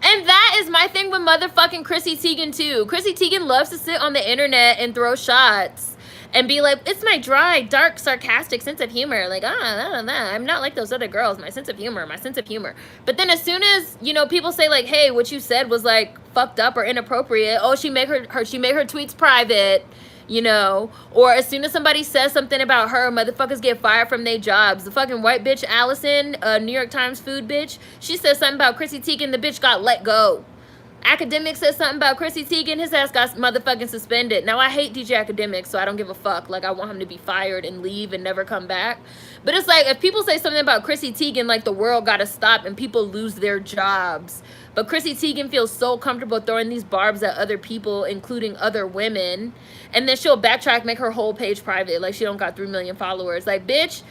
and that is my thing with motherfucking Chrissy Teigen too. Chrissy Teigen loves to sit on the internet and throw shots and be like, it's my dry, dark, sarcastic sense of humor. Like, I'm not like those other girls. My sense of humor. But then as soon as, you know, people say like, hey, what you said was like fucked up or inappropriate. Oh, she made her tweets private. You know, or as soon as somebody says something about her, motherfuckers get fired from their jobs. The fucking white bitch Allison, New York Times food bitch, she said something about Chrissy Teigen, the bitch got let go. Academic said something about Chrissy Teigen, his ass got motherfucking suspended. Now I hate DJ Academic, so I don't give a fuck. Like, I want him to be fired and leave and never come back. But it's like, if people say something about Chrissy Teigen, like the world gotta stop and people lose their jobs. But Chrissy Teigen feels so comfortable throwing these barbs at other people, including other women. And then she'll backtrack, make her whole page private. Like, she don't got 3 million followers. Like, bitch,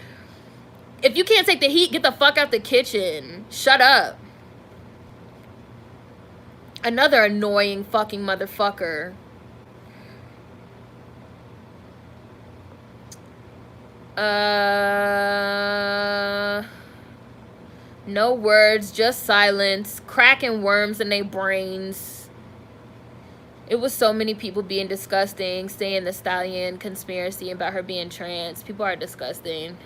if you can't take the heat, get the fuck out the kitchen. Shut up. Another annoying fucking motherfucker. No words, just silence. Cracking worms in their brains. It was so many people being disgusting, saying the Stallion conspiracy about her being trans. People are disgusting.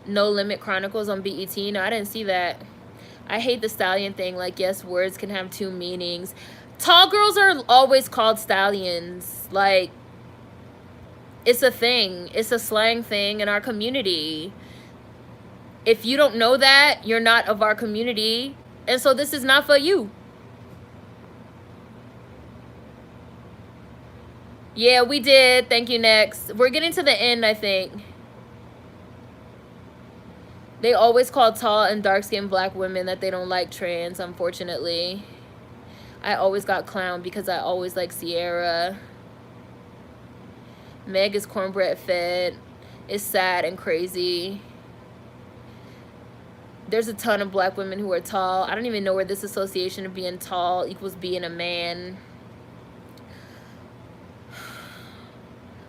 No Limit Chronicles on BET. No, I didn't see that. I hate the Stallion thing. Like, yes, words can have 2 meanings. Tall girls are always called stallions. Like, it's a thing. It's a slang thing in our community. If you don't know that, you're not of our community. And so this is not for you. Yeah, we did. Thank you. Next. We're getting to the end, I think. They always call tall and dark-skinned black women that they don't like trans, unfortunately. I always got clowned because I always like Sierra. Meg is cornbread fed. It's sad and crazy. There's a ton of black women who are tall. I don't even know where this association of being tall equals being a man.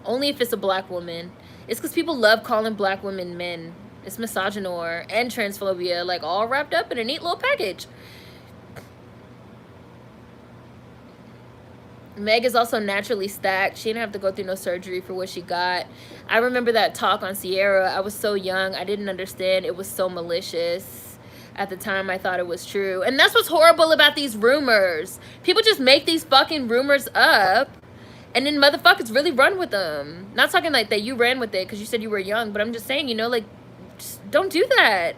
Only if it's a black woman. It's because people love calling black women men. It's misogynoir and transphobia, like all wrapped up in a neat little package. Meg is also naturally stacked. She didn't have to go through no surgery for what she got. I remember that talk on Sierra. I was so young. I didn't understand. It was so malicious. At the time, I thought it was true. And that's what's horrible about these rumors. People just make these fucking rumors up. And then motherfuckers really run with them. Not talking like that you ran with it because you said you were young. But I'm just saying, you know, like, just don't do that.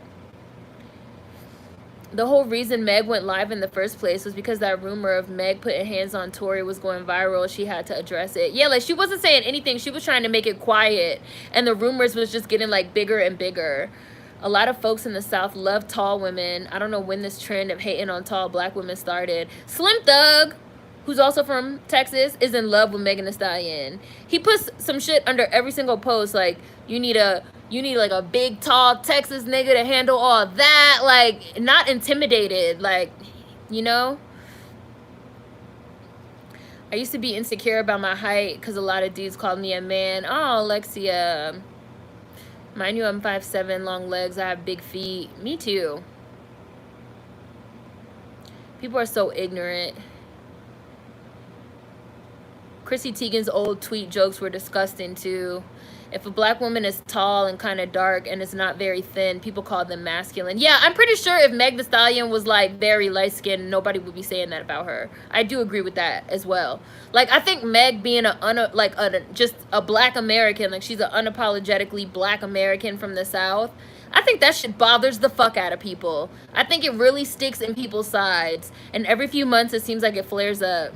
The whole reason Meg went live in the first place was because that rumor of Meg putting hands on Tory was going viral. She had to address it. Yeah, like, she wasn't saying anything. She was trying to make it quiet. And the rumors was just getting, like, bigger and bigger. A lot of folks in the South love tall women. I don't know when this trend of hating on tall black women started. Slim Thug, who's also from Texas, is in love with Megan Thee Stallion. He puts some shit under every single post, like, you need like a big tall Texas nigga to handle all that, like, not intimidated, like, you know. I used to be insecure about my height because a lot of dudes called me a man. Oh, Alexia, mind you, I'm 5'7", long legs, I have big feet. Me too. People are so ignorant. Chrissy Teigen's old tweet jokes were disgusting too. If a black woman is tall and kind of dark and is not very thin, people call them masculine. Yeah, I'm pretty sure if Meg Thee Stallion was like very light-skinned, nobody would be saying that about her. I do agree with that as well. Like, I think Meg being just a black American, like she's an unapologetically black American from the South, I think that shit bothers the fuck out of people. I think it really sticks in people's sides. And every few months, it seems like it flares up.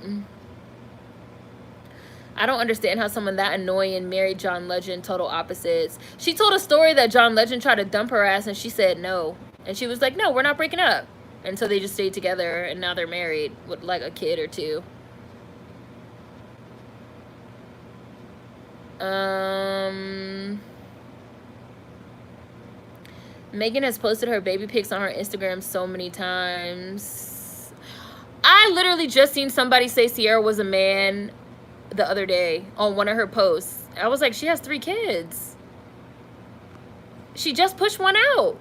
I don't understand how someone that annoying married John Legend, total opposites. She told a story that John Legend tried to dump her ass and she said no. And she was like, no, we're not breaking up. And so they just stayed together and now they're married with like a kid or two. Megan has posted her baby pics on her Instagram so many times. I literally just seen somebody say Sierra was a man the other day on one of her posts. I was like, she has 3 kids. She just pushed one out.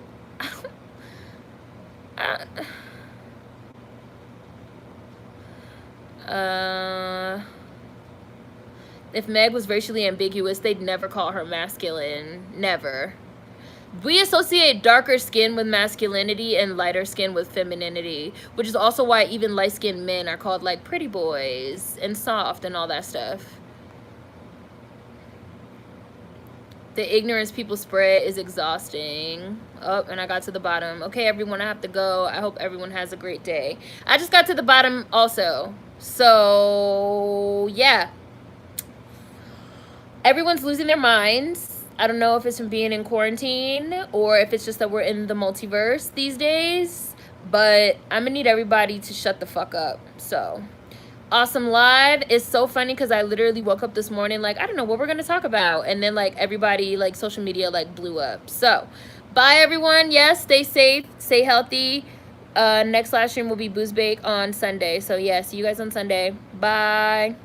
If Meg was racially ambiguous, they'd never call her masculine. Never. We associate darker skin with masculinity and lighter skin with femininity, which is also why even light-skinned men are called like pretty boys and soft and all that stuff. The ignorance people spread is exhausting. Oh, and I got to the bottom. Okay, everyone, I have to go. I hope everyone has a great day. I just got to the bottom also. So, yeah. Everyone's losing their minds. I don't know if it's from being in quarantine or if it's just that we're in the multiverse these days, but I'm gonna need everybody to shut the fuck up. So, awesome live. It's so funny because I literally woke up this morning like, I don't know what we're gonna talk about, and then like everybody, like social media like blew up. So, bye everyone. Yes, stay safe, stay healthy. Next live stream will be Booze Bake on Sunday. So yeah, see you guys on Sunday. Bye.